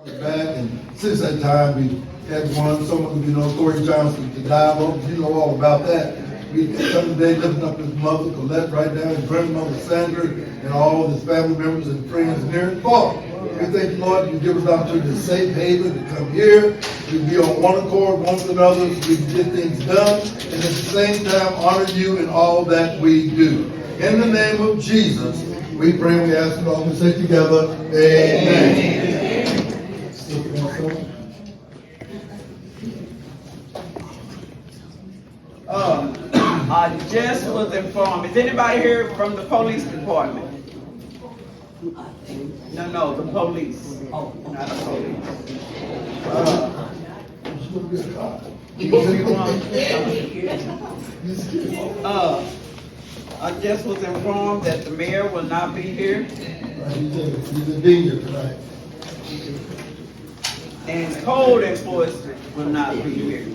back, and since that time, we had some of Corey Johnson to dive on, you know all about that. We come today lifting up his mother, Colette, right now, his grandmother, Sandra, and all his family members and friends near and far. We thank you, Lord, you give us the opportunity to safe haven, to come here, we be on one accord, one with another, so we can get things done, and at the same time honor you in all that we do. In the name of Jesus, we pray and we ask it all to say together, amen. I just was informed. Is anybody here from the police department? No, the police. Oh, not the police. I just was informed that the mayor will not be here. He's in danger tonight. And code enforcement will not be here.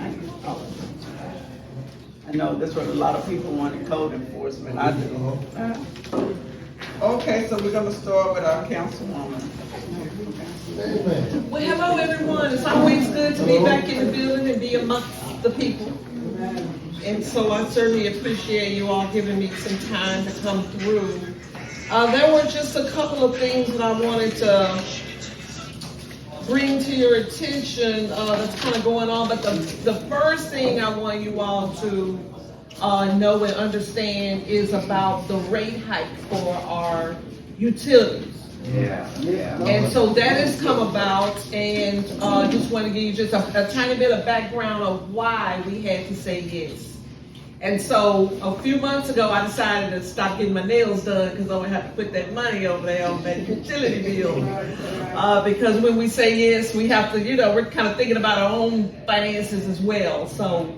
I know that's what a lot of people want in code enforcement. I do. Okay, so we're gonna start with our councilwoman. Amen. Well, hello everyone. It's always good to be back in the building and be amongst the people. And so I certainly appreciate you all giving me some time to come through. There were just a couple of things that I wanted to bring to your attention that's kind of going on, but the first thing I want you all to know and understand is about the rate hike for our utilities. Yeah. And so that has come about, and just want to give you just a tiny bit of background of why we had to say yes. And so a few months ago, I decided to stop getting my nails done because I would have to put that money over there on that utility bill. Because when we say yes, we have to, we're kind of thinking about our own finances as well. So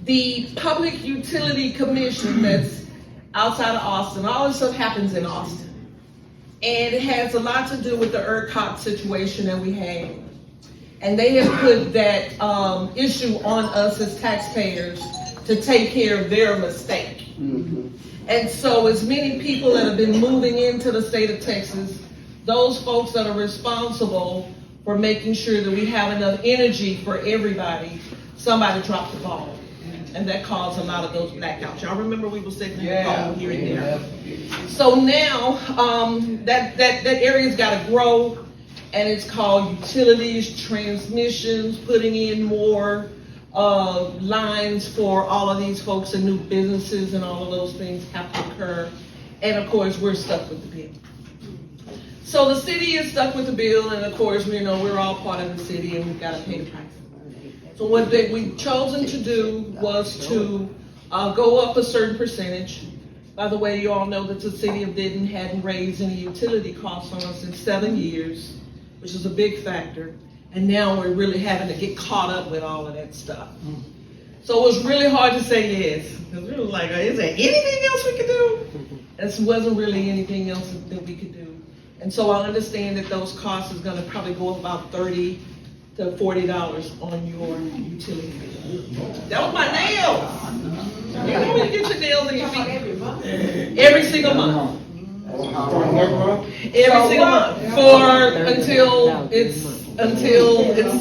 the Public Utility Commission that's outside of Austin, all this stuff happens in Austin. And it has a lot to do with the ERCOT situation that we had. And they have put that issue on us as taxpayers to take care of their mistake. Mm-hmm. And so as many people that have been moving into the state of Texas, those folks that are responsible for making sure that we have enough energy for everybody, somebody dropped the ball. And that caused a lot of those blackouts. Y'all remember we were sitting in the phone here and there. So now that area's got to grow. And it's called utilities, transmissions, putting in more lines for all of these folks and new businesses and all of those things have to occur. And of course, we're stuck with the bill. So the city is stuck with the bill, and of course, we're all part of the city and we've got to pay the price. So what we've chosen to do was to go up a certain percentage. By the way, you all know that the city of Denton hadn't raised any utility costs on us in 7 years. Which is a big factor, and now we're really having to get caught up with all of that stuff. So it was really hard to say yes, because we were like, is there anything else we could do? There wasn't really anything else that we could do. And so I understand that those costs is gonna probably go up about $30 to $40 on your utility bill. That was my nails. You know when you get your nails and your feet? Every single month. Every single month until it's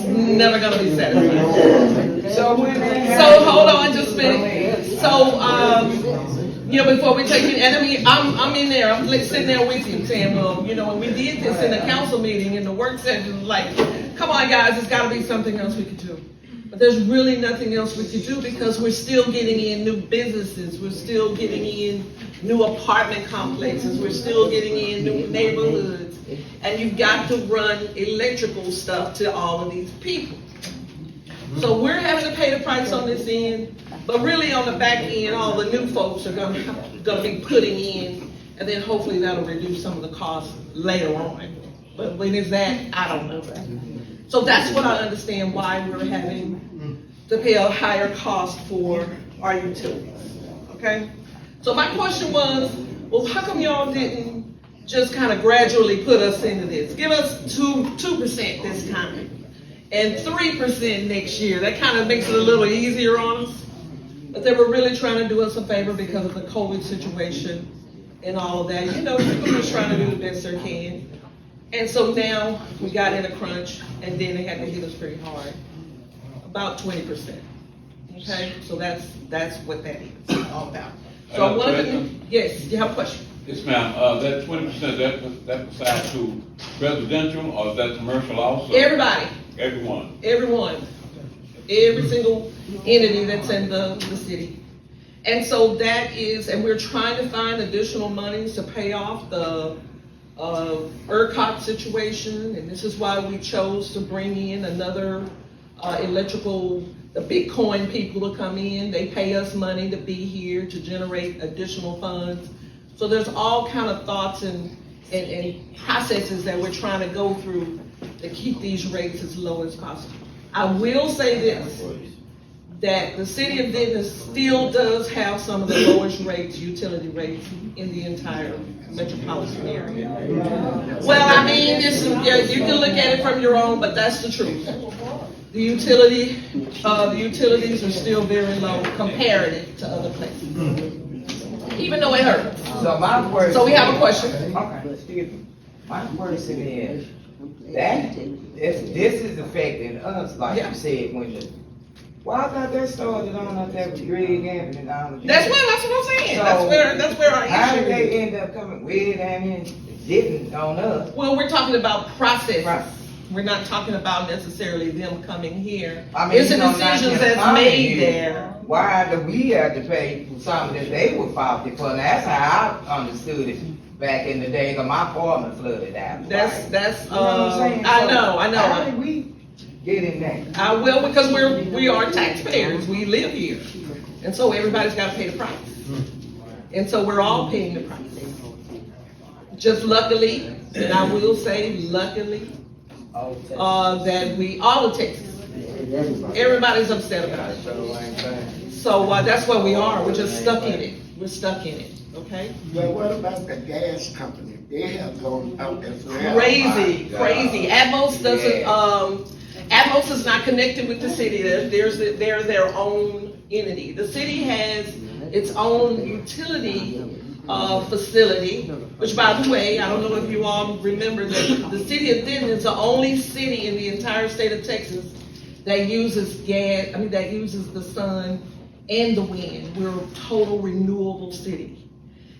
never gonna be satisfied. So hold on just a minute. So before we take it, and I mean I'm in there, I'm sitting there with you saying, well, when we did this in the council meeting in the work session, like, come on guys, there's gotta be something else we could do. But there's really nothing else we could do because we're still getting in new businesses, we're still getting in new apartment complexes, we're still getting in new neighborhoods, and you've got to run electrical stuff to all of these people. So we're having to pay the price on this end, but really on the back end, all the new folks are gonna be putting in, and then hopefully that'll reduce some of the costs later on. But when is that? I don't know. So that's what I understand why we're having to pay a higher cost for our utilities, okay? So my question was, well, how come y'all didn't just kind of gradually put us into this? Give us 2% this time and 3% next year. That kind of makes it a little easier on us. But they were really trying to do us a favor because of the COVID situation and all of that. People are just trying to do the best they can. And so now we got in a crunch, and then they had to hit us pretty hard, about 20%. Okay, so that's what that is all about. So one of the, yes, you have a question? Yes, ma'am. That 20%, that applies to residential or is that commercial also? Everybody, Everyone. every single entity that's in the city. And so that is, and we're trying to find additional monies to pay off the ERCOT situation, and this is why we chose to bring in another the Bitcoin people to come in. They pay us money to be here to generate additional funds. So there's all kind of thoughts and processes that we're trying to go through to keep these rates as low as possible. I will say this, that the city of Denton still does have some of the lowest rates, utility rates, in the entire metropolitan area. Well, I mean, you can look at it from your own, but that's the truth. The utilities are still very low comparative to other places, even though it hurts. So my question. So we have a question. Okay, excuse me. My question is, this is affecting us, like Yeah. you said, well, I thought that started on up there with Greg Anthony down the. That's what I'm saying. So, That's where our how issue did they is. end up coming way down here and didn't on us? Well, we're talking about process. Right. We're not talking about necessarily them coming here. I mean, It's the not decisions just that's coming made here. there. Why do we have to pay for something that they were faulty for? And that's how I understood it back in the days of my apartment flooded out. That's, You know what I'm saying? I So, know. How did we get in there? I will, because we are taxpayers, we live here. And so everybody's gotta pay the price. And so we're all paying the price. Just luckily, and I will say luckily, that all of Texas, everybody's upset about it. So that's where we are, we're just stuck in it. We're stuck in it, okay? But what about the gas company? They have gone out as well. Crazy. Atmos doesn't, Atmos is not connected with the city. They're their own entity. The city has its own utility facility, which by the way, I don't know if you all remember that the city of Denton is the only city in the entire state of Texas that uses that uses the sun and the wind. We're a total renewable city.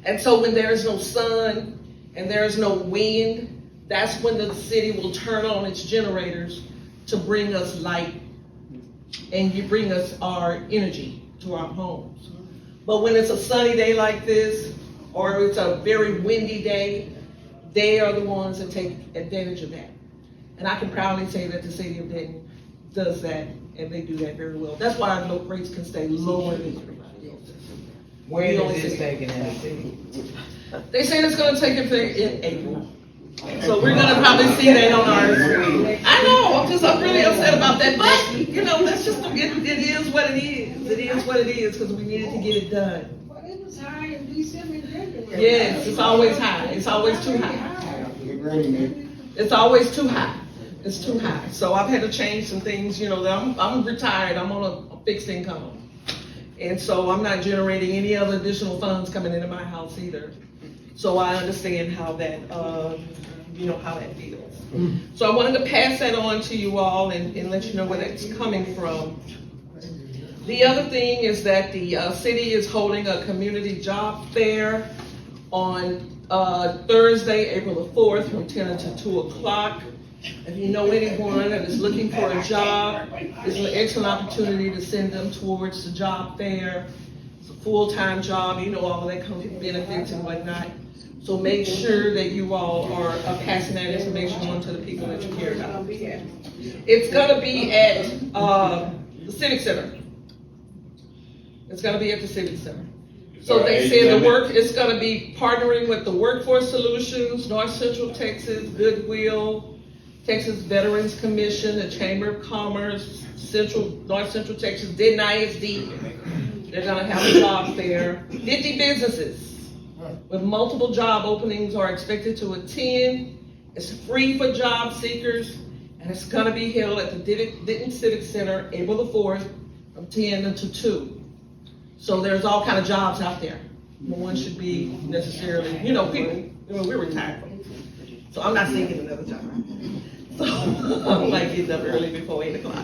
And so when there's no sun and there's no wind, that's when the city will turn on its generators to bring us light and you bring us our energy to our homes. But when it's a sunny day like this, or it's a very windy day, they are the ones that take advantage of that. And I can proudly say that the city of Denton does that, and they do that very well. That's why our rates can stay lower than everybody else. When is this taking in the city? They say it's gonna take effect in April. So we're gonna probably see that on our, I know, I'm really upset about that, but, that's just, it is what it is. It is what it is, because we needed to get it done. It was high in December and January. Yes, it's always high. It's always too high. It's always too high. It's too high. So I've had to change some things, I'm retired, I'm on a fixed income. And so I'm not generating any other additional funds coming into my house either. So I understand how that, how that feels. So I wanted to pass that on to you all and let you know where that's coming from. The other thing is that the city is holding a community job fair on Thursday, April the 4th, from 10 until 2 o'clock. If you know anyone that is looking for a job, it's an excellent opportunity to send them towards the job fair. It's a full-time job, all of that comes with benefits and whatnot. So make sure that you all are passing that information on to the people that you care about. It's gonna be at the Civic Center. It's gonna be at the Civic Center. So they said it's gonna be partnering with the Workforce Solutions, North Central Texas, Goodwill, Texas Veterans Commission, the Chamber of Commerce, North Central Texas, Denton ISD. They're gonna have a job fair. 50 businesses with multiple job openings are expected to attend. It's free for job seekers, and it's gonna be held at the Denton Civic Center, April the 4th, from 10 until 2. So there's all kind of jobs out there. No one should be necessarily, people, we're retired. So I'm not singing another time. So I'm like getting up early before 8 o'clock.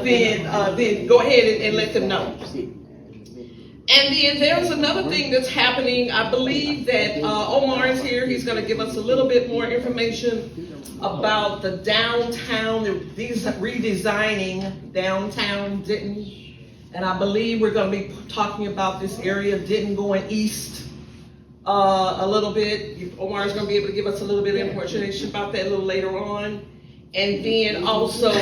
Then go ahead and let them know. And then there's another thing that's happening. I believe that Omar is here. He's going to give us a little bit more information about the downtown, these redesigning downtown Denton. And I believe we're going to be talking about this area of Denton going east a little bit. Omar is going to be able to give us a little bit of information about that a little later on. And then also,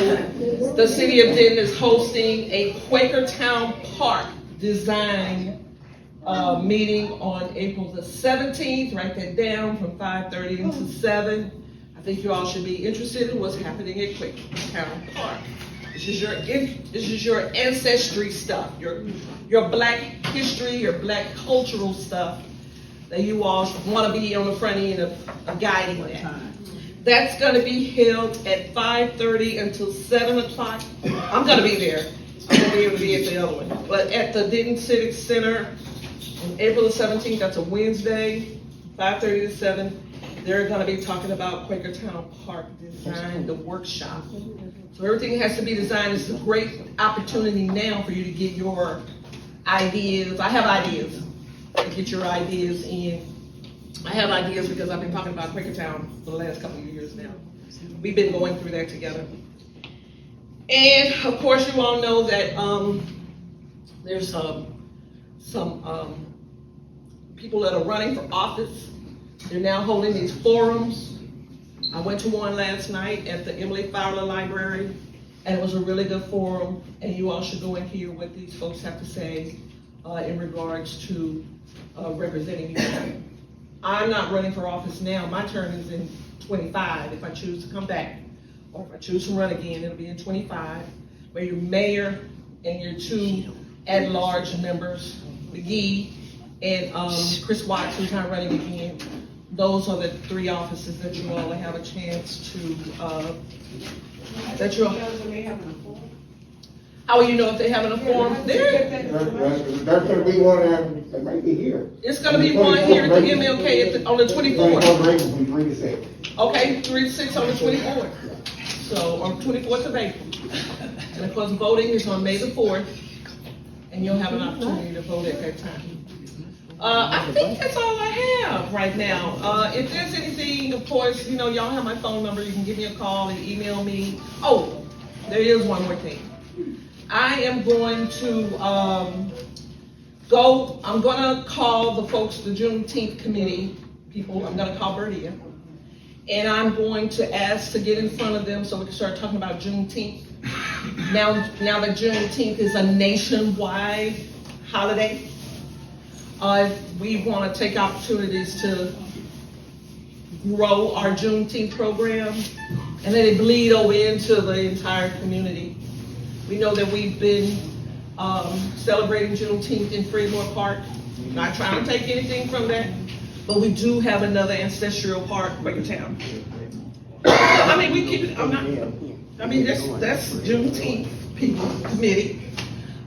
the city of Denton is hosting a Quakertown Park design meeting on April the 17th. Write that down, from 5:30 until 7. I think you all should be interested in what's happening at Quakertown Park. This is your ancestry stuff, your black history, your black cultural stuff that you all want to be on the front end of guiding that. That's going to be held at 5:30 until 7 o'clock. I'm going to be there. I'm going to be able to be at the other one. But at the Denton Civic Center on April the 17th, that's a Wednesday, 5:30 to 7, they're going to be talking about Quakertown Park Design, the workshop. So everything has to be designed. It's a great opportunity now for you to get your ideas. I have ideas. To get your ideas in. I have ideas because I've been talking about Quakertown for the last couple of years now. We've been going through that together. And of course, you all know that there's some people that are running for office. They're now holding these forums. I went to one last night at the Emily Fowler Library, and it was a really good forum. And you all should go and hear what these folks have to say in regards to representing you. I'm not running for office now. My term is in 25 if I choose to come back. Or if I choose to run again, it'll be in 25, where your mayor and your 2 at-large members, McGee and Chris Watts, who's not running again. Those are the 3 offices that you all have a chance to, how will you know if they're having a forum? That's what we want to, they might be here. It's gonna be one here at the MLK on the 24th. 3 to 6. Okay, 3 to 6 on the 24th. So, on 24th of April. And of course, voting is on May the 4th, and you'll have an opportunity to vote at that time. I think that's all I have right now. If there's anything, of course, you know, y'all have my phone number. You can give me a call and email me. Oh, there is one more thing. I am going to I'm gonna call the folks, the Juneteenth committee people. I'm gonna call Bertie, and I'm going to ask to get in front of them so we can start talking about Juneteenth. Now that Juneteenth is a nationwide holiday, we want to take opportunities to grow our Juneteenth program and let it bleed over into the entire community. We know that we've been celebrating Juneteenth in Fremont Park. Not trying to take anything from that, but we do have another ancestral park, Quakertown. I mean, we keep it. That's Juneteenth people committee.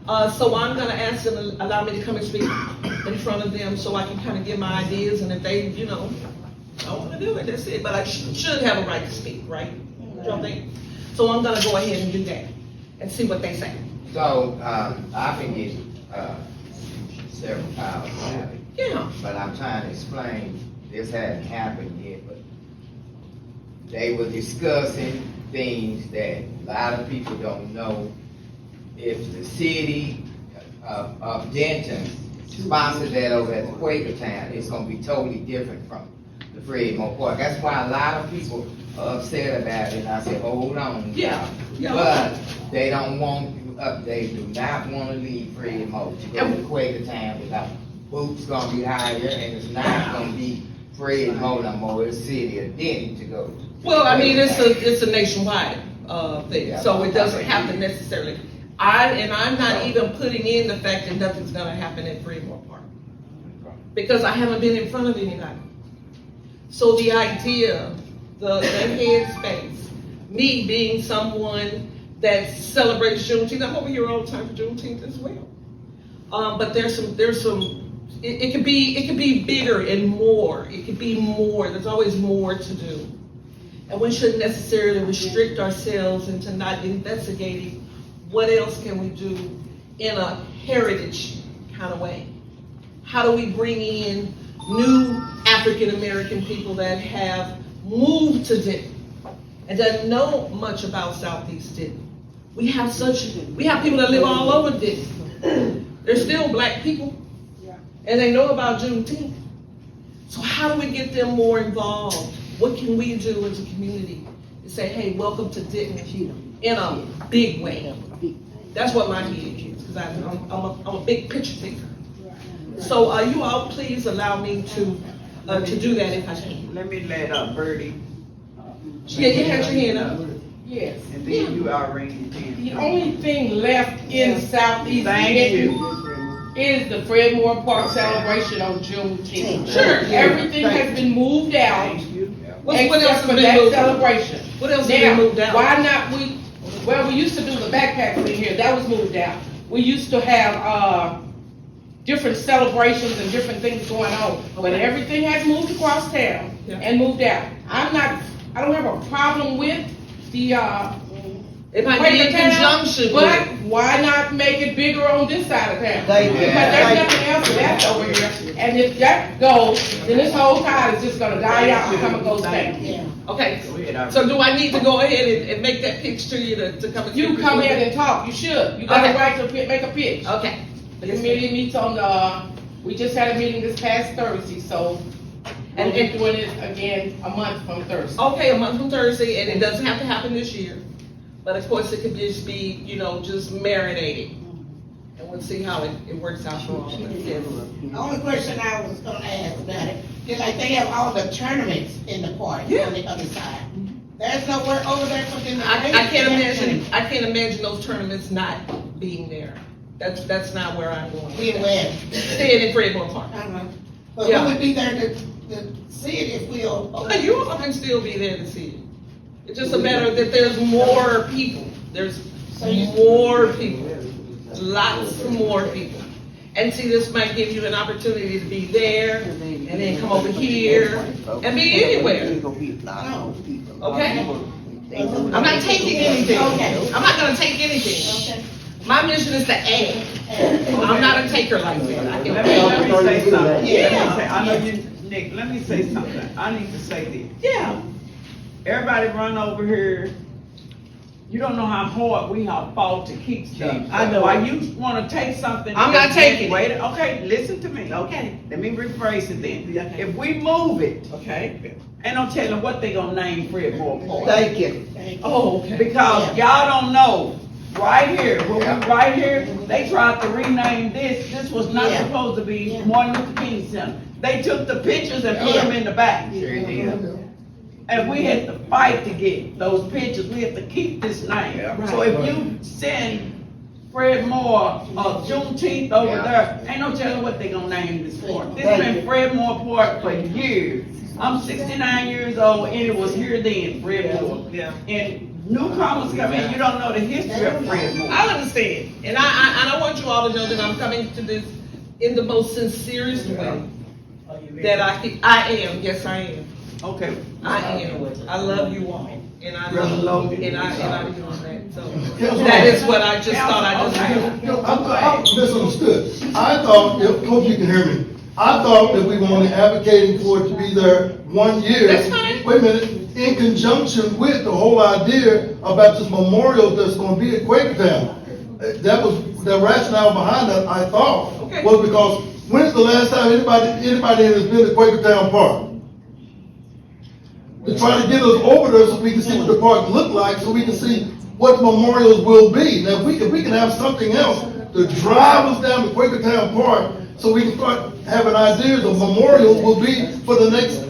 So I'm going to ask them to allow me to come and speak in front of them so I can kind of give my ideas, and if they, you know, don't want to do it, that's it. But I should have a right to speak, right? Don't think? So I'm going to go ahead and do that and see what they say. So, I've been getting, several calls about it. Yeah. But I'm trying to explain, this hasn't happened yet, but they were discussing things that a lot of people don't know. If the city of Denton sponsored that over at Quakertown, it's gonna be totally different from the Fremont Park. That's why a lot of people are upset about it. And I said, hold on. Yeah. But they don't want they do not want to leave Fremont to go to Quakertown without boots gonna be higher, and it's not gonna be Fremont no more. It's city of Denton to go. Well, I mean, it's a nationwide thing, so it doesn't happen necessarily. I'm not even putting in the fact that nothing's gonna happen at Fremont Park, because I haven't been in front of anybody. So the idea, the headspace, me being someone that celebrates Juneteenth, I'm over here all the time for Juneteenth as well. But there's some it could be bigger and more. It could be more. There's always more to do. And we shouldn't necessarily restrict ourselves into not investigating what else can we do in a heritage kind of way. How do we bring in new African American people that have moved to Denton and doesn't know much about Southeast Denton? We have people that live all over Denton. They're still black people, and they know about Juneteenth. So how do we get them more involved? What can we do as a community to say, hey, welcome to Denton in a big way? That's what my head is, because I'm a big picture thinker. So you all please allow me to do that if I can. Let me let Birdie. Yeah, you had your hand up. Yes. And then you already did. The only thing left in Southeast Thank Denton you. is the Fred Moore Park celebration on Juneteenth. Sure. Everything has been moved out Thank you. What else except has for been that moved out? celebration. What else has been Now, moved out? why not well, we used to do the backpack thing here, that was moved out. We used to have, different celebrations and different things going on, but everything has moved across town Yeah. and moved out. I don't have a problem with the, It might be in Quaker Town, conjunction but with. why not make it bigger on this side of town? Thank you. Because there's nothing else left over here, and if that goes, then this whole tide is just gonna die out and come and go down. Okay, Go ahead, so do I need to go ahead and make that pitch to you to come and? You speak come with in me? and talk, you should, you got a Okay. right to make a pitch. Okay. The committee meets on we just had a meeting this past Thursday, so And- we'll be doing it again a month from Thursday. Okay, a month from Thursday, and it doesn't have to happen this year. But of course, it could just be, just marinating. And we'll see how it works out for all of us. Yes. The only question I was gonna ask about it, is like they have all the tournaments in the park Yeah. on the other side. There's nowhere over there for them to. I can't imagine those tournaments not being there. That's not where I'm going. Being where? Staying in Fredmore Park. But Yeah. who would be there to see it if we all? You all can still be there to see it. It's just a matter that there's more people. There's more people. Lots more people. And see, this might give you an opportunity to be there and then come over here and be anywhere. Okay? I'm not taking anything. I'm not gonna take anything. Okay. My mission is to add. I'm not a taker like that. I Let can me say something. Yeah. I know you, Nick, let me say something. I need to say this. Yeah. Everybody run over here. You don't know how hard we have fought to keep stuff. I know. Why you wanna take something? I'm not taking it. Wait, okay, listen to me. Okay. Let me rephrase it then. Yeah. If we move it, Okay. ain't no telling what they gonna name Fred Moore Park. Thank you. Oh, okay. Because y'all don't know, right here, right here, they tried to rename this. This was not Yeah. supposed to be Yeah. Martin Luther King Center. They took the pictures and put them in the back. Sure did. And we had to fight to get those pictures. We had to keep this name. So if you send Fred Moore, Juneteenth over Yeah. there, ain't no telling what they gonna name this park. This been Fred Moore Park for years. I'm 69 years old and it was here then, Fred Moore. Yeah. And newcomers come in, you don't know the history of Fred Moore. I understand. And I want you all to know that I'm coming to this in the most sincerest way that I am. Yes, I am. Okay. I am. I love you all. And I Brother love, Logan. and I know that. So that is what I just thought I just I'm misunderstood. I thought, hope you can hear me. I thought that we were only advocating for it to be there 1 year. That's fine. Wait a minute, in conjunction with the whole idea about this memorial that's gonna be at Quakertown. That was, the rationale behind that, I thought, Okay. was because when's the last time anybody in has been to Quakertown Park? To try to get us over there so we can see what the park look like, so we can see what memorials will be. Now, if we can have something else to drive us down to Quakertown Park, so we can start having ideas of memorials will be for the next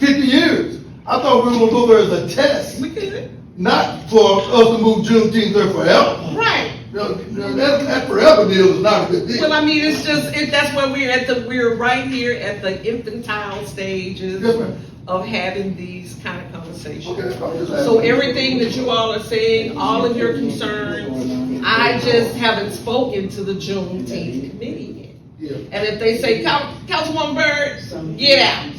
50 years. I thought we were gonna go there as a test, We could. not for us to move Juneteenth there forever. Right. That forever deal is not a good deal. Well, I mean, it's just, that's where we're right here at the infantile stages Yes, ma'am. of having these kind of conversations. Okay, I'm just asking. So everything that you all are saying, all of your concerns, I just haven't spoken to the Juneteenth committee yet. Yeah. And if they say, Councilwoman Byrd, get out,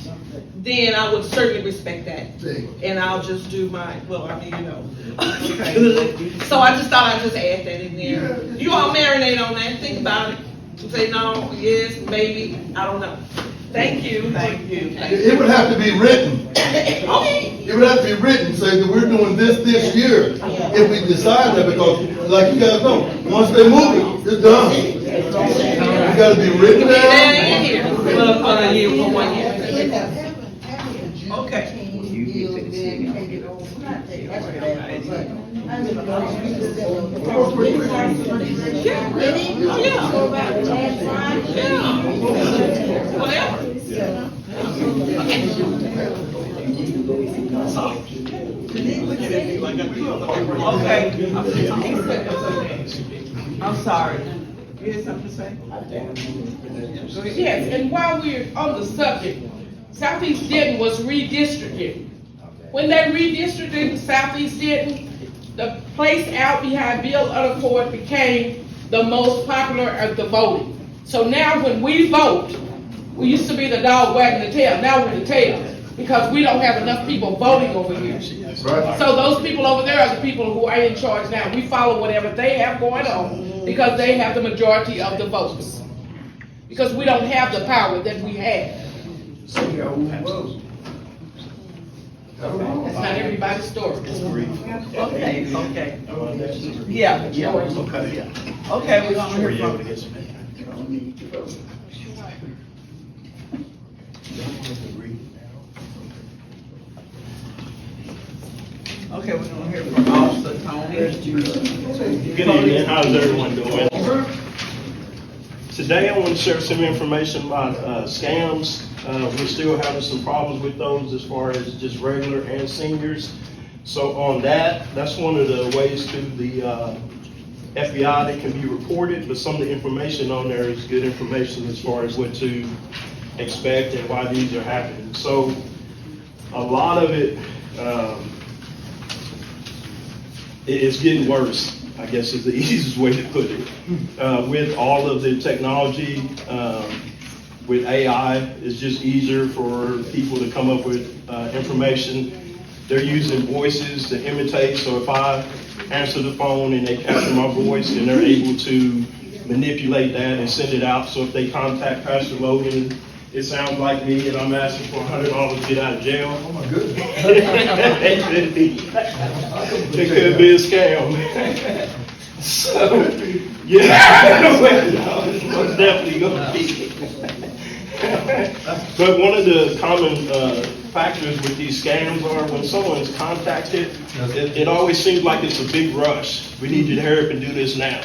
then I would certainly respect that. See. And I'll just do my, well, I mean, you know. So I just thought I'd just add that in there. You all marinate on that, think about it. Say no, yes, maybe, I don't know. Thank you. Thank you. It would have to be written. Okay. It would have to be written, saying that we're doing this year, if we decide that, because like you guys know, once they move it, it's done. It gotta be written Yeah, down. here, for a year, for 1 year. Okay. Okay. I'm sorry. You had something to say? Yes, and while we're on the subject, Southeast Denton was redistricted. When they redistricted Southeast Denton, the place out behind Bill Uttercourt became the most popular of the voting. So now when we vote, we used to be the dog wagging the tail, now we're the tail, because we don't have enough people voting over here. Right. So those people over there are the people who are in charge now. We follow whatever they have going on, because they have the majority of the votes. Because we don't have the power that we have. That's not everybody's story. Okay. Yeah. Okay, we're gonna hear from Okay, we're gonna hear from Officer Tony. Good evening, how's everyone doing? Today I want to share some information about scams. We're still having some problems with those as far as just regular and seniors. So on that's one of the ways to the FBI that can be reported, but some of the information on there is good information as far as what to expect and why these are happening. So a lot of it is getting worse, I guess is the easiest way to put it. With all of the technology, with AI, it's just easier for people to come up with information. They're using voices to imitate, so if I answer the phone and they capture my voice, and they're able to manipulate that and send it out. So if they contact Pastor Logan, it sounds like me and I'm asking for $100 to get out of jail. Oh my goodness. It could be a scam. So, yeah, it's definitely gonna be. But one of the common factors with these scams are when someone's contacted, it always seems like it's a big rush. We need you to hurry up and do this now.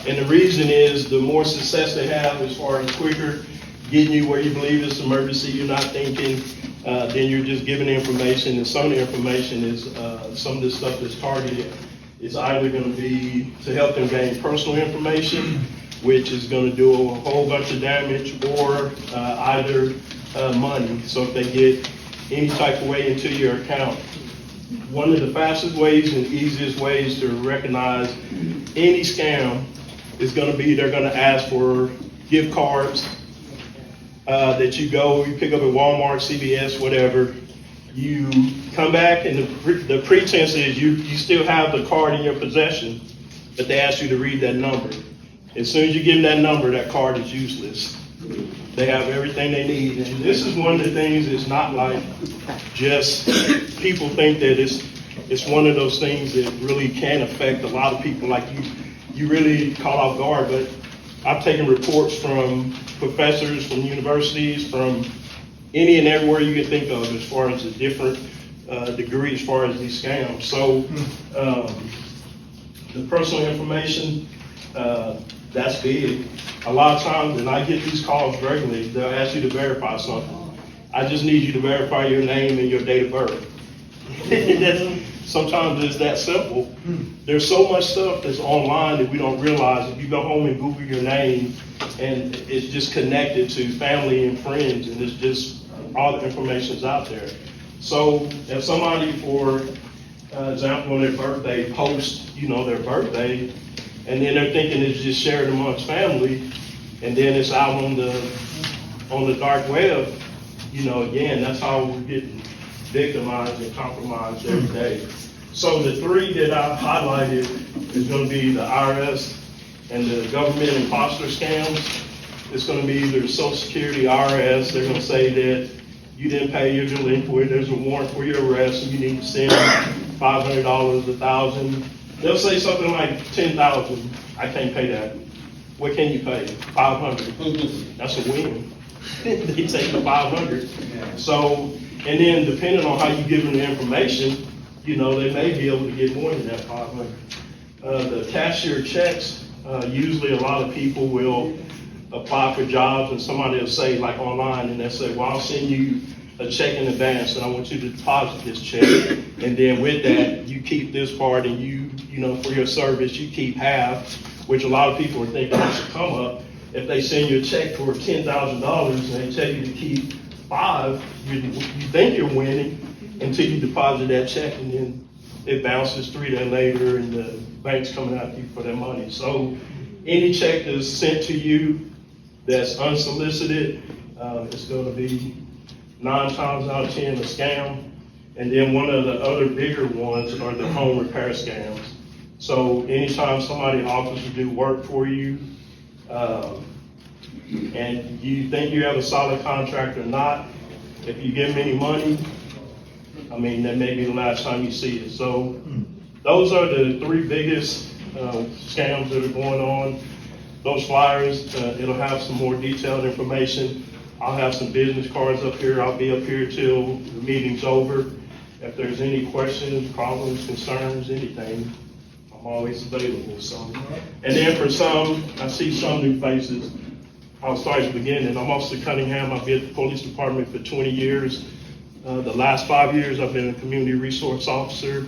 And the reason is the more success they have as far as quicker getting you where you believe it's an emergency, you're not thinking, then you're just giving the information, and some of the information is, some of the stuff that's targeted is either going to be to help them gain personal information, which is going to do a whole bunch of damage, or either money. So if they get any type of way into your account, one of the fastest ways and easiest ways to recognize any scam is going to be they're going to ask for gift cards that you pick up at Walmart, CVS, whatever. You come back and the pretense is you still have the card in your possession, but they ask you to read that number. As soon as you give them that number, that card is useless. They have everything they need. And this is one of the things that's not like just people think that it's one of those things that really can affect a lot of people. Like you really caught off guard, but I've taken reports from professors, from universities, from any and everywhere you can think of as far as the different degree as far as these scams. So the personal information, that's big. A lot of times when I get these calls regularly, they'll ask you to verify something. I just need you to verify your name and your date of birth. Sometimes it's that simple. There's so much stuff that's online that we don't realize. If you go home and Google your name, and it's just connected to family and friends, and it's just all the information's out there. So if somebody, for example, on their birthday, posts, their birthday, and then they're thinking it's just shared amongst family, and then it's out on the dark web, you know, again, that's how we're getting victimized and compromised every day. So the three that I highlighted is gonna be the IRS and the government imposter scams. It's gonna be either Social Security, IRS, they're gonna say that you didn't pay your delinquent, there's a warrant for your arrest, and you need to send $500, $1,000. They'll say something like 10,000, I can't pay that. What can you pay? 500. That's a win. They take the 500. So, and then depending on how you give them the information, you know, they may be able to get more than that 500. The cashier checks, usually a lot of people will apply for jobs and somebody will say like online and they'll say, well, I'll send you a check in advance and I want you to deposit this check. And then with that, you keep this part and you know, for your service, you keep half, which a lot of people are thinking that should come up. If they send you a check for $10,000 and they tell you to keep 5, you think you're winning until you deposit that check and then it bounces 3 days later and the bank's coming after you for their money. So any check that's sent to you that's unsolicited, it's going to be 9 times out of 10 a scam. And then one of the other bigger ones are the home repair scams. So anytime somebody offers to do work for you, and you think you have a solid contract or not, if you give them any money, I mean, that may be the last time you see it. So those are the 3 biggest scams that are going on. Those flyers, it'll have some more detailed information. I'll have some business cards up here. I'll be up here till the meeting's over. If there's any questions, problems, concerns, anything, I'm always available. So, and then for some, I see some new faces. I'll start at the beginning. I'm Officer Cunningham. I've been at the police department for 20 years. The last 5 years, I've been a community resource officer,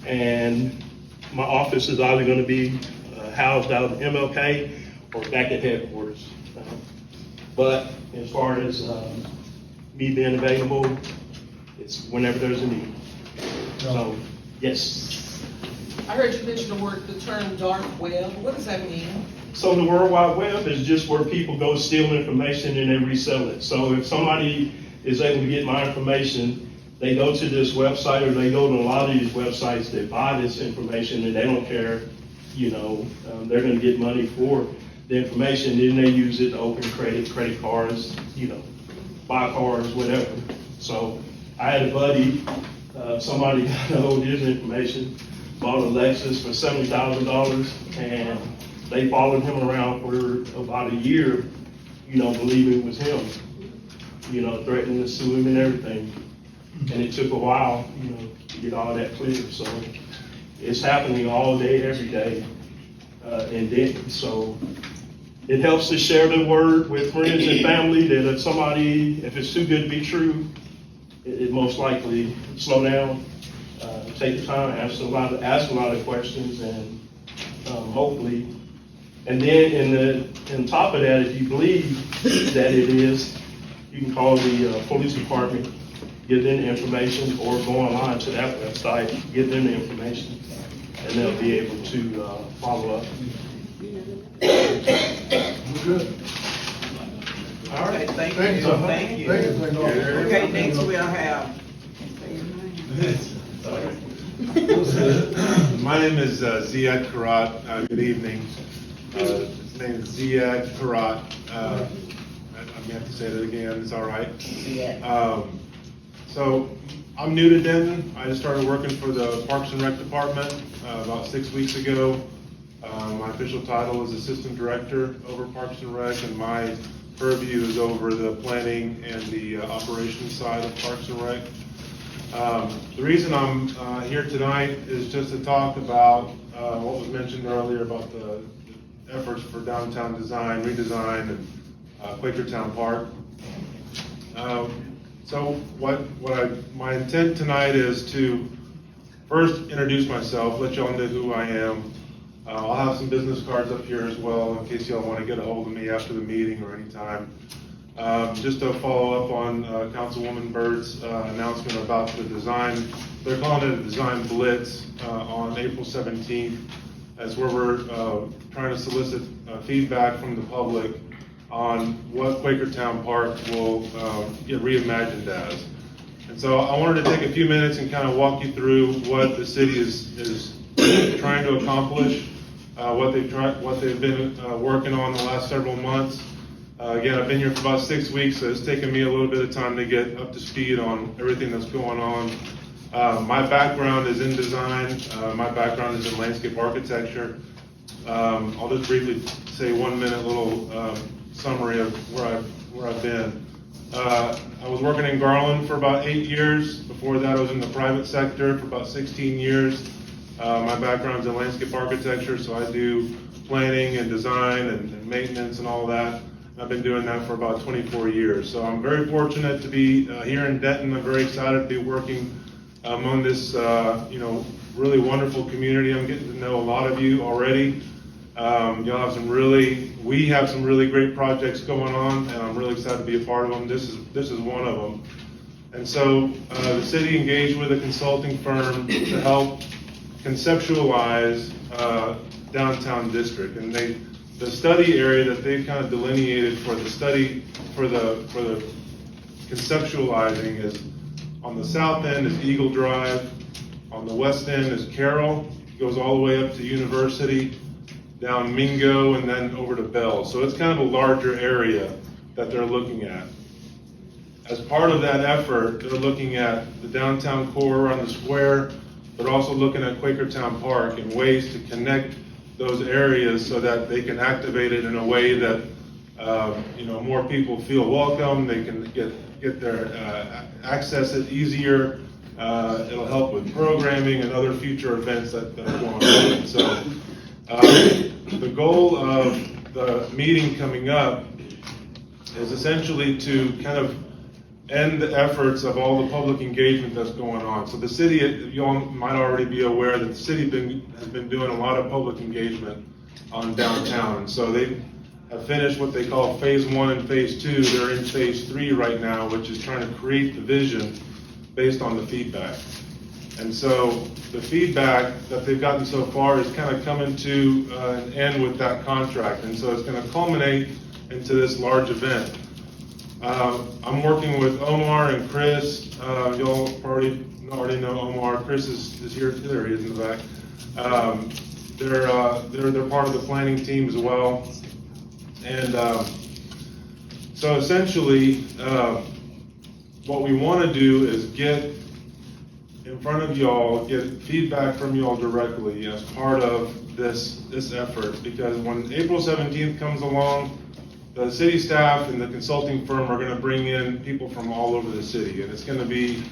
and my office is either going to be housed out of MLK or back at headquarters. But as far as me being available, it's whenever there's a need. So, yes. I heard you mention the term dark web. What does that mean? So the World Wide Web is just where people go steal information and they resell it. So if somebody is able to get my information, they go to this website or they go to a lot of these websites that buy this information and they don't care, you know, they're going to get money for the information. Then they use it to open credit cards, you know, buy cars, whatever. So I had a buddy, somebody got hold of his information, bought a Lexus for $70,000, and they followed him around for about a year, you know, believing it was him, you know, threatening to sue him and everything. And it took a while, you know, to get all that clear. So it's happening all day, every day in Denton. So it helps to share the word with friends and family that if it's too good to be true, it most likely slow down, take the time, ask a lot of questions, and hopefully. And then on top of that, if you believe that it is, you can call the police department, give them the information, or go online to that website, give them the information, and they'll be able to follow up. Good. All right, thank Thank you. you, sir. Thank you. Thank you, thank you. Okay, next we'll have. My name is Ziak Kharrat. Good evening. His name is Ziak Kharrat. I may have to say that again. It's all right. So I'm new to Denton. I just started working for the Parks and Rec Department about 6 weeks ago. My official title is Assistant Director over Parks and Rec, and my purview is over the planning and the operations side of Parks and Rec. The reason I'm here tonight is just to talk about what was mentioned earlier about the efforts for downtown design, redesign, and Quakertown Park. So my intent tonight is to first introduce myself, let y'all know who I am. I'll have some business cards up here as well in case y'all want to get a hold of me after the meeting or anytime. Just to follow up on Councilwoman Byrd's announcement about the design, they're calling it a design blitz on April 17th. That's where we're trying to solicit feedback from the public on what Quakertown Park will get reimagined as. And so I wanted to take a few minutes and kind of walk you through what the city is trying to accomplish, what they've been working on the last several months. Again, I've been here for about 6 weeks, so it's taken me a little bit of time to get up to speed on everything that's going on. My background is in design. My background is in landscape architecture. I'll just briefly say 1 minute little summary of where I've been. I was working in Garland for about 8 years. Before that, I was in the private sector for about 16 years. My background's in landscape architecture, so I do planning and design and maintenance and all that. I've been doing that for about 24 years. So I'm very fortunate to be here in Denton. I'm very excited to be working among this, really wonderful community. I'm getting to know a lot of you already. We have some really great projects going on, and I'm really excited to be a part of them. This is one of them. And so the city engaged with a consulting firm to help conceptualize downtown district, and the study area that they've kind of delineated for the study for the conceptualizing is on the south end is Eagle Drive, on the west end is Carroll, goes all the way up to University, down Mingo, and then over to Bell. So it's kind of a larger area that they're looking at. As part of that effort, they're looking at the downtown core on the square, but also looking at Quakertown Park and ways to connect those areas so that they can activate it in a way that more people feel welcome. They can get their access it easier. It'll help with programming and other future events that are going on. So the goal of the meeting coming up is essentially to kind of end the efforts of all the public engagement that's going on. So the city, you all might already be aware that the city has been doing a lot of public engagement on downtown. And so they have finished what they call phase 1 and phase 2. They're in phase 3 right now, which is trying to create the vision based on the feedback. And so the feedback that they've gotten so far is kind of coming to an end with that contract. And so it's going to culminate into this large event. I'm working with Omar and Chris. Y'all already know Omar. Chris is here. There he is in the back. They're part of the planning team as well. And so essentially, what we want to do is get in front of y'all, get feedback from y'all directly as part of this effort. Because when April 17th comes along, the city staff and the consulting firm are going to bring in people from all over the city, and it's going to be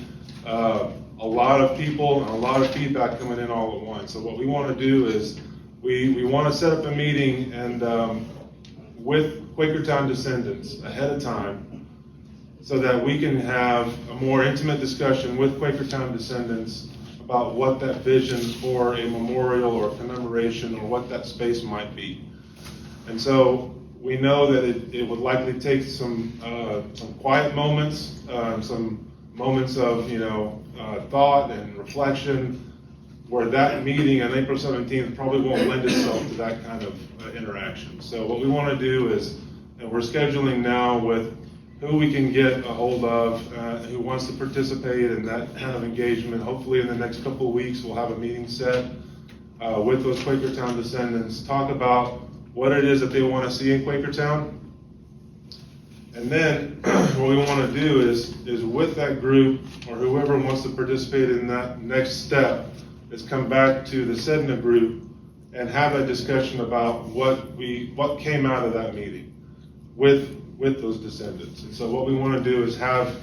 a lot of people and a lot of feedback coming in all at once. So what we want to do is we want to set up a meeting and with Quakertown descendants ahead of time, so that we can have a more intimate discussion with Quakertown descendants about what that vision for a memorial or commemoration or what that space might be. And so we know that it would likely take some quiet moments, some moments of thought and reflection, where that meeting on April 17th probably won't lend itself to that kind of interaction. So what we want to do is, and we're scheduling now with who we can get a hold of, who wants to participate in that kind of engagement. Hopefully in the next couple of weeks we'll have a meeting set with those Quakertown descendants, talk about what it is that they want to see in Quakertown. And then what we want to do is with that group or whoever wants to participate in that next step is come back to the SED group and have a discussion about what came out of that meeting with those descendants. And so what we want to do is have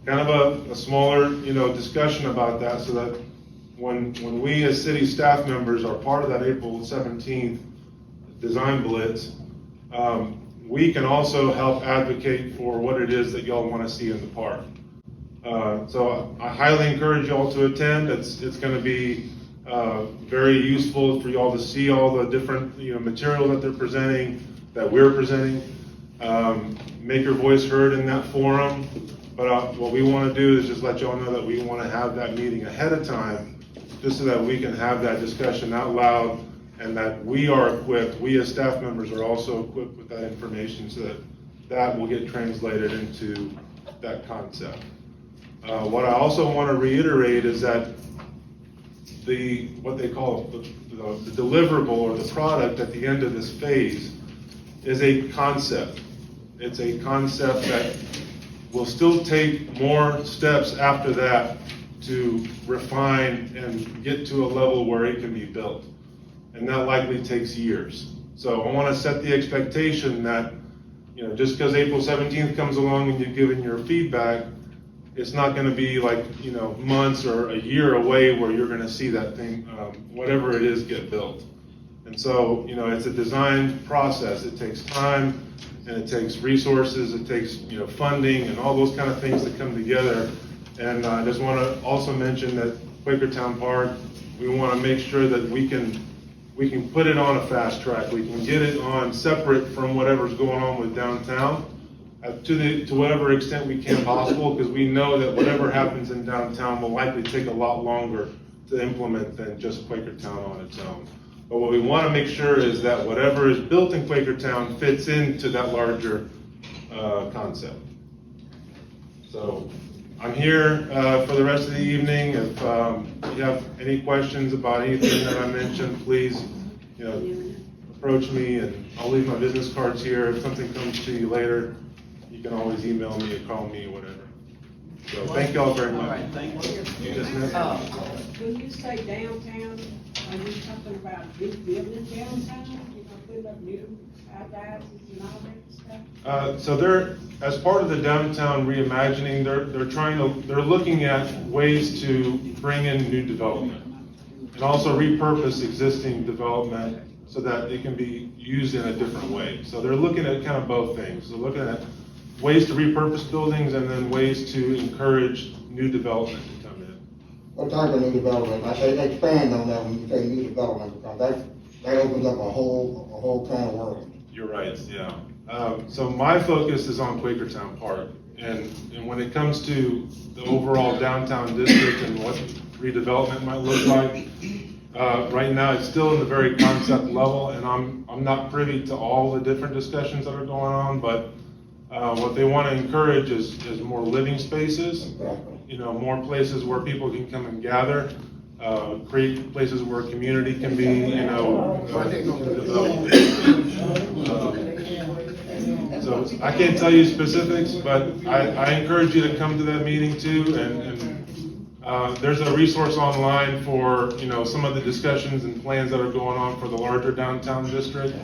kind of a smaller discussion about that, so that when we as city staff members are part of that April 17th design blitz, we can also help advocate for what it is that y'all want to see in the park. So I highly encourage y'all to attend. It's going to be very useful for y'all to see all the different material that they're presenting, that we're presenting. Make your voice heard in that forum. But what we want to do is just let y'all know that we want to have that meeting ahead of time, just so that we can have that discussion out loud, and that we are equipped, we as staff members are also equipped with that information, so that that will get translated into that concept. What I also want to reiterate is that what they call the deliverable or the product at the end of this phase is a concept. It's a concept that will still take more steps after that to refine and get to a level where it can be built. And that likely takes years. So I want to set the expectation that, just because April 17th comes along and you've given your feedback, it's not going to be like, months or a year away where you're going to see that thing, whatever it is, get built. And so, it's a design process. It takes time and it takes resources. It takes, funding and all those kind of things that come together. And I just want to also mention that Quakertown Park, we want to make sure that we can put it on a fast track. We can get it on separate from whatever's going on with downtown to whatever extent we can possible, because we know that whatever happens in downtown will likely take a lot longer to implement than just Quakertown on its own. But what we want to make sure is that whatever is built in Quakertown fits into that larger concept. So I'm here for the rest of the evening. If you have any questions about anything that I mentioned, please, approach me, and I'll leave my business cards here. If something comes to you later, you can always email me or call me or whatever. So thank you all very much. All right, thank you. Yes, ma'am. When you say downtown, are you talking about rebuilding downtown? Putting up new high-rises and all that stuff? So they're, as part of the downtown reimagining, they're looking at ways to bring in new development and also repurpose existing development so that it can be used in a different way. So they're looking at kind of both things. They're looking at ways to repurpose buildings and then ways to encourage new development to come in. What type of new development? I say expand on that when you say new development, because that opens up a whole kind of world. You're right, yeah. So my focus is on Quakertown Park, and when it comes to the overall downtown district and what redevelopment might look like, right now it's still in the very concept level, and I'm not privy to all the different discussions that are going on, but what they want to encourage is more living spaces, more places where people can come and gather, create places where community can be, so I can't tell you specifics, but I encourage you to come to that meeting too, and there's a resource online for, some of the discussions and plans that are going on for the larger downtown district.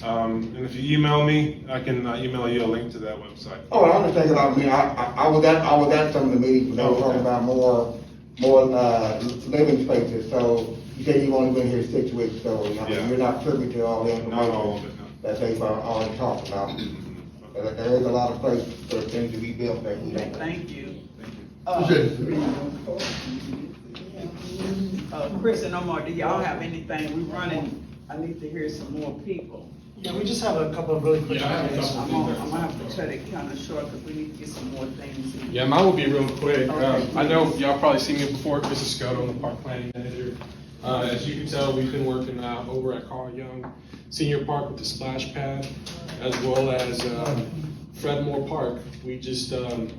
And if you email me, I can email you a link to that website. Oh, I was thinking about me. I was at some of the meetings, but they were talking about more living spaces. So you said you've only been here 6 weeks, so you're not privy to all the information. Not all of it, no. That they've already talked about. But there is a lot of places for things to be built that we don't. Thank you. Appreciate it. Chris and Omar, do y'all have anything? We're running, I need to hear some more people. Yeah, we just have a couple of really quick comments. I'm gonna have to cut it kind of short because we need to get some more things in. Yeah, mine will be real quick. Okay. I know y'all probably seen me before, Chris Escoto, I'm the park planning manager. As you can tell, we've been working over at Carl Young Senior Park with the splash pad, as well as Fred Moore Park. We just, don't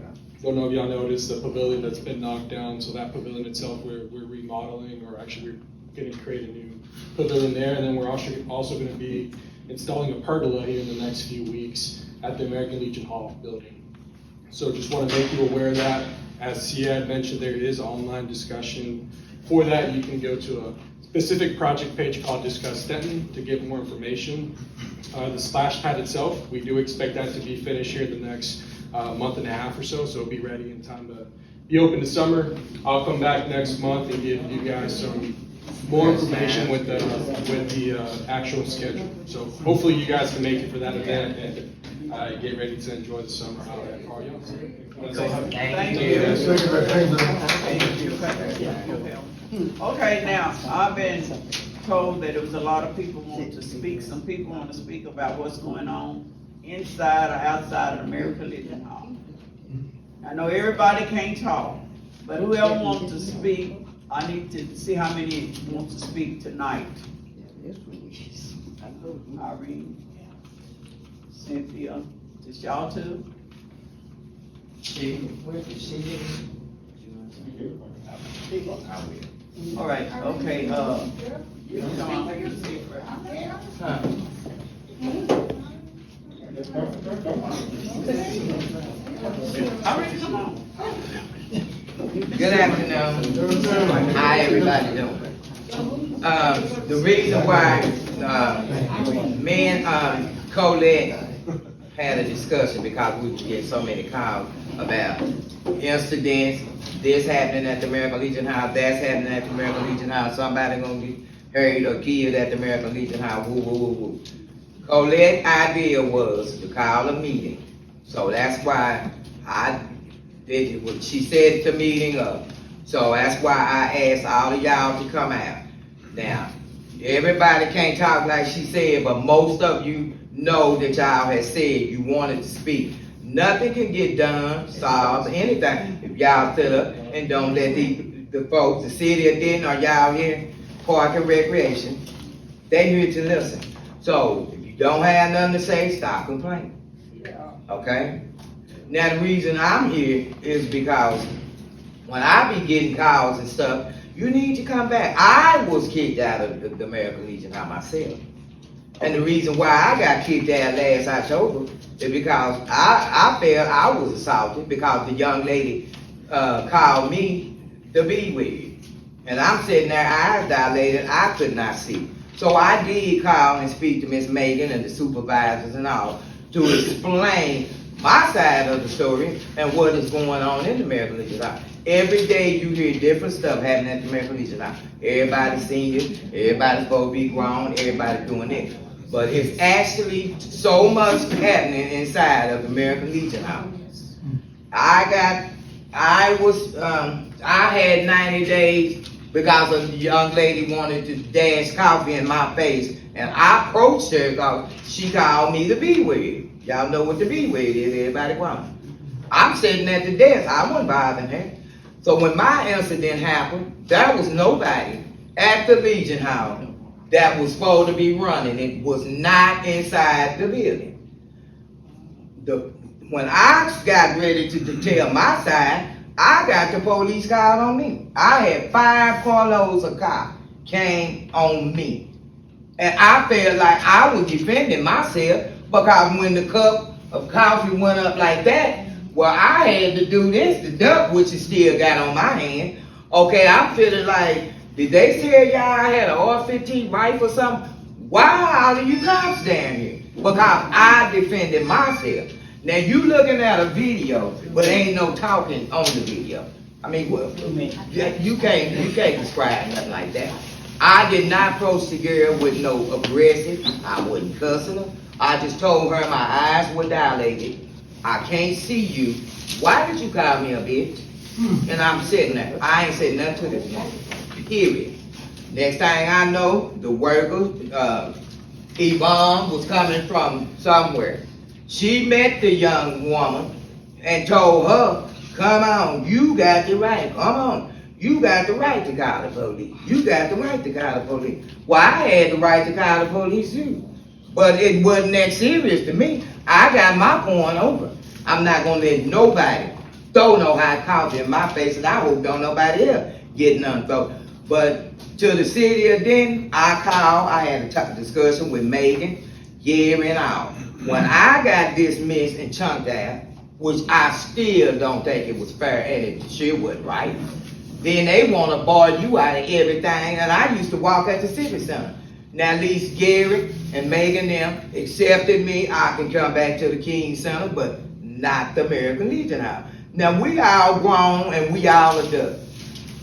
know if y'all noticed the pavilion that's been knocked down, so that pavilion itself we're remodeling, or actually we're gonna create a new pavilion there, and then we're also gonna be installing a pergola here in the next few weeks at the American Legion Hall building. So just want to make you aware of that. As Ziak mentioned, there is online discussion. For that, you can go to a specific project page called Discuss Denton to get more information. The splash pad itself, we do expect that to be finished here in the next month and a half or so, so it'll be ready in time to be open this summer. I'll come back next month and give you guys some more information with the actual schedule. So hopefully you guys can make it for that event and get ready to enjoy the summer out at Carl Young. That's all I have. Thank you. Okay, now, I've been told that there was a lot of people want to speak. Some people want to speak about what's going on inside or outside of American Legion Hall. I know everybody can't talk, but whoever wants to speak, I need to see how many want to speak tonight. Irene, Cynthia, It's y'all too? All right, okay, you come on, take a seat, right? All right, come on. Good afternoon. How everybody doing? The reason why, me and, Colette had a discussion because we get so many calls about incidents, this happening at the American Legion House, that's happening at the American Legion House, somebody gonna get hurt or killed at the American Legion House, woo, woo, woo, woo. Colette's idea was to call a meeting, so that's why I did what she said the meeting up. So that's why I asked all of y'all to come out. Now, everybody can't talk like she said, but most of you know that y'all had said you wanted to speak. Nothing can get done, solved, anything, if y'all sit up and don't let the folks, the city of Denton, or y'all here, Park and Recreation, they here to listen. So, if you don't have nothing to say, stop complaining. Okay? Now, the reason I'm here is because when I be getting calls and stuff, you need to come back. I was kicked out of the American Legion House myself. And the reason why I got kicked out last October is because I felt I was assaulted because the young lady called me the B word. And I'm sitting there, eyes dilated, I could not see. So I did call and speak to Miss Megan and the supervisors and all to explain my side of the story and what is going on in the American Legion House. Every day you hear different stuff happening at the American Legion House. Everybody's senior, everybody's supposed to be grown, everybody's doing it. But it's actually so much happening inside of the American Legion House. I had 90 days because a young lady wanted to dash coffee in my face, and I approached her because she called me the B word. Y'all know what the B word is, everybody grown. I'm sitting at the desk, I wasn't bothering her. So when my incident happened, there was nobody at the Legion House that was supposed to be running. It was not inside the building. When I got ready to tell my side, I got the police called on me. I had 5 carloads of cops came on me. And I felt like I was defending myself because when the cup of coffee went up like that, well, I had to do this, the duck, which is still got on my hand. Okay, I'm feeling like, did they tell y'all I had an R-15 rifle or something? Why are all of you cops down here? Because I defended myself. Now you looking at a video, but ain't no talking on the video. I mean, well, you can't describe nothing like that. I did not approach the girl with no aggressive. I wasn't cussing her. I just told her my eyes were dilated. I can't see you. Why did you call me a bitch? And I'm sitting there. I ain't said nothing to this woman. Period. Next thing I know, the worker, Yvonne, was coming from somewhere. She met the young woman and told her, come on, you got the right. Come on. You got the right to call the police. You got the right to call the police. Well, I had the right to call the police too. But it wasn't that serious to me. I got my point over. I'm not going to let nobody throw no hot coffee in my face, and I hope don't nobody else get none thrown. But to the city of Denton, I called. I had a discussion with Megan, Gary, and all. When I got dismissed and chunked out, which I still don't think it was fair, and it sure wasn't right, then they want to bar you out of everything, and I used to walk at the Civic Center. Now at least Gary and Megan them accepted me. I can come back to the King Center, but not the American Legion House. Now we all grown and we all adults,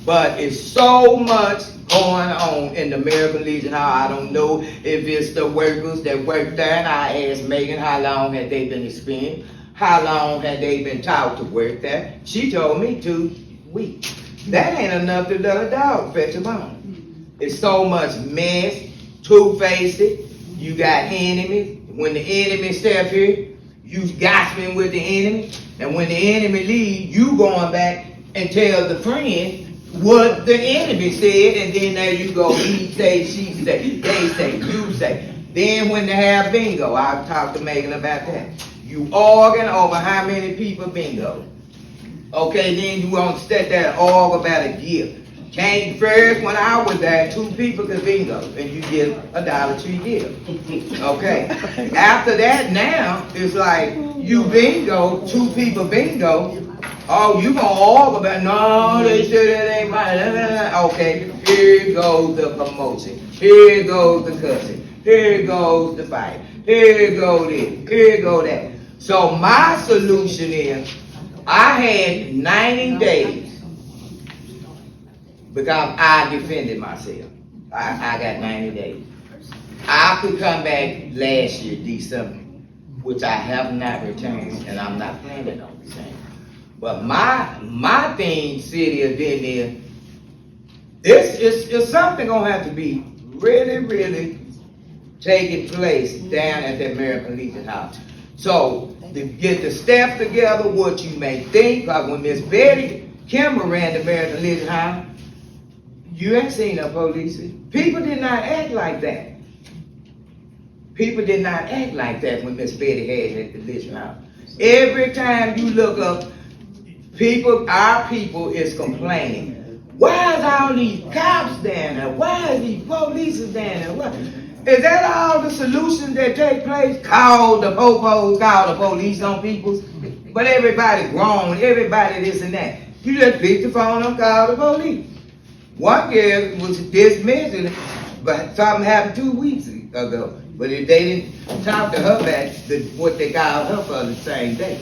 but it's so much going on in the American Legion House. I don't know if it's the workers that work there, and I asked Megan how long had they been experienced, how long had they been taught to work there. She told me 2 weeks. That ain't enough to let a dog fetch a bone. It's so much mess. Two-faced, you got enemies. When the enemy step here, you gossiping with the enemy. And when the enemy leave, you going back and tell the friend what the enemy said, and then there you go, he say, she say, they say, you say. Then when they have bingo, I'll talk to Megan about that. You arguing over how many people bingo. Okay, then you want to sit there and argue about a gift. Came first when I was there, 2 people could bingo, and you get $1 to gift. Okay. After that, now it's like you bingo, 2 people bingo. Oh, you gonna argue about? No, they said that ain't right. Okay, here goes the promotion. Here goes the cussing. Here goes the fight. Here goes this. Here goes that. So my solution is, I had 90 days. Because I defended myself. I got 90 days. I could come back last year, December, which I have not returned, and I'm not planning on returning. But my thing, city of Denton, this is something gonna have to be really taking place down at the American Legion House. So, to get the staff together, what you may think, because when Miss Betty Kimber ran the American Legion House, you ain't seen no police. People did not act like that. People did not act like that when Miss Betty had it at the Legion House. Every time you look up, our people is complaining. Why is all these cops down there? Why is these police down there? What? Is that all the solutions that take place? Call the popos, call the police on people. But everybody grown, everybody this and that. You just pick the phone and call the police. One girl was dismissed, but something happened 2 weeks ago. But if they didn't talk to her back, what they called her for the same day.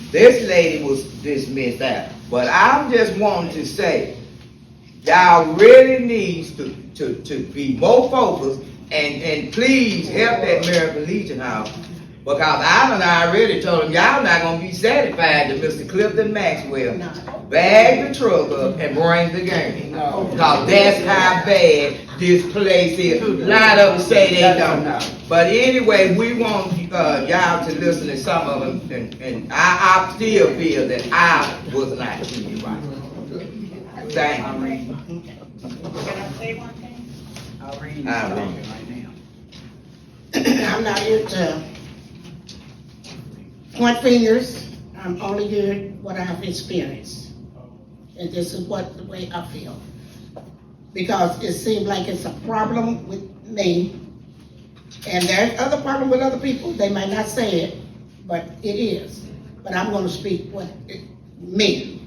This lady was dismissed out. But I'm just wanting to say, y'all really needs to be more focused and please help that American Legion House. Because I done already told them, y'all not going to be satisfied that Mr. Clifton Maxwell bag the truck up and bring the gurney. Because that's how bad this place is. A lot of them say they don't know. But anyway, we want y'all to listen to some of them. And I still feel that I was not treated right. Thank you. Can I say one thing? Irene, Irene. right now. I'm not here to point fingers. I'm only here what I have experienced. And this is the way I feel. Because it seems like it's a problem with me. And there's other problem with other people. They might not say it, but it is. But I'm gonna speak what me.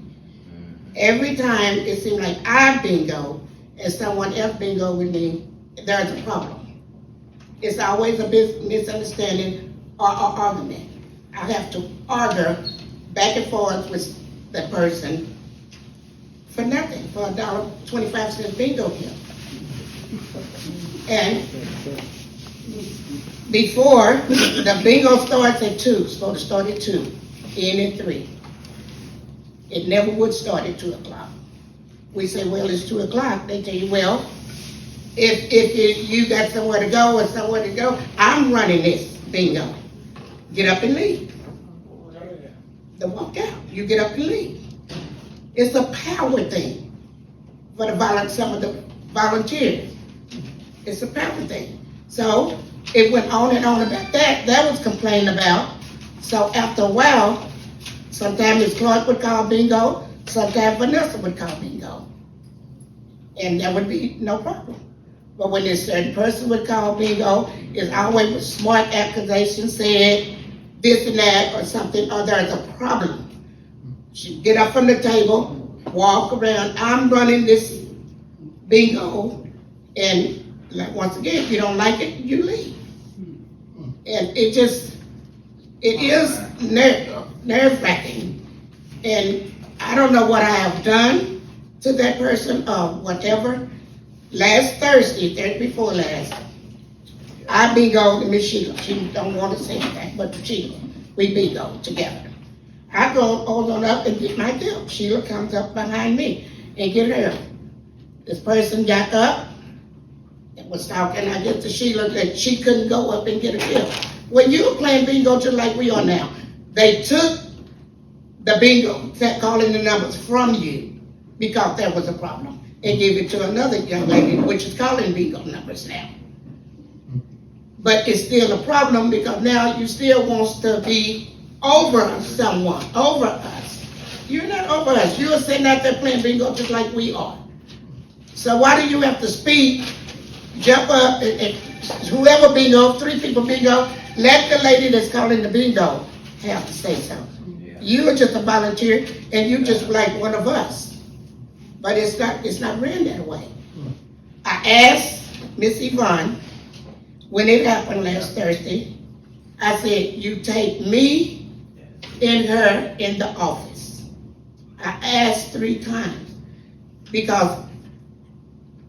Every time it seems like I bingo and someone else bingo with me, there's a problem. It's always a misunderstanding or argument. I have to argue back and forth with the person for nothing, for $1.25 bingo here. And before, the bingo starts at 2, it's supposed to start at 2, end at 3. It never would start at 2 o'clock. We say, well, it's 2 o'clock. They tell you, well, if you got somewhere to go or somewhere to go, I'm running this bingo. Get up and leave. The walk out, you get up and leave. It's a power thing for some of the volunteers. It's a power thing. So it went on and on about that. That was complained about. So after a while, sometimes Ms. Clark would call bingo, sometimes Vanessa would call bingo. And there would be no problem. But when this certain person would call bingo, it's always with smart accusations, said this and that or something, or there's a problem. She'd get up from the table, walk around, I'm running this bingo, and like, once again, if you don't like it, you leave. And it is nerve-wracking. And I don't know what I have done to that person or whatever. Last Thursday before last, I bingoed Miss Sheila. She don't want to say that, but Sheila, we bingoed together. I go on up and get my bill. Sheila comes up behind me and get her. This person got up and was talking, I guess, to Sheila that she couldn't go up and get a bill. When you were playing bingo just like we are now, they took the bingo, calling the numbers from you because there was a problem, and gave it to another young lady, which is calling bingo numbers now. But it's still a problem because now you still wants to be over someone, over us. You're not over us. You're sitting out there playing bingo just like we are. So why do you have to speak, jump up, and whoever bingo, 3 people bingo, let the lady that's calling the bingo have to say something. You are just a volunteer, and you just like one of us. But it's not ran that way. I asked Miss Yvonne, when it happened last Thursday, I said, you take me and her in the office. I asked 3 times because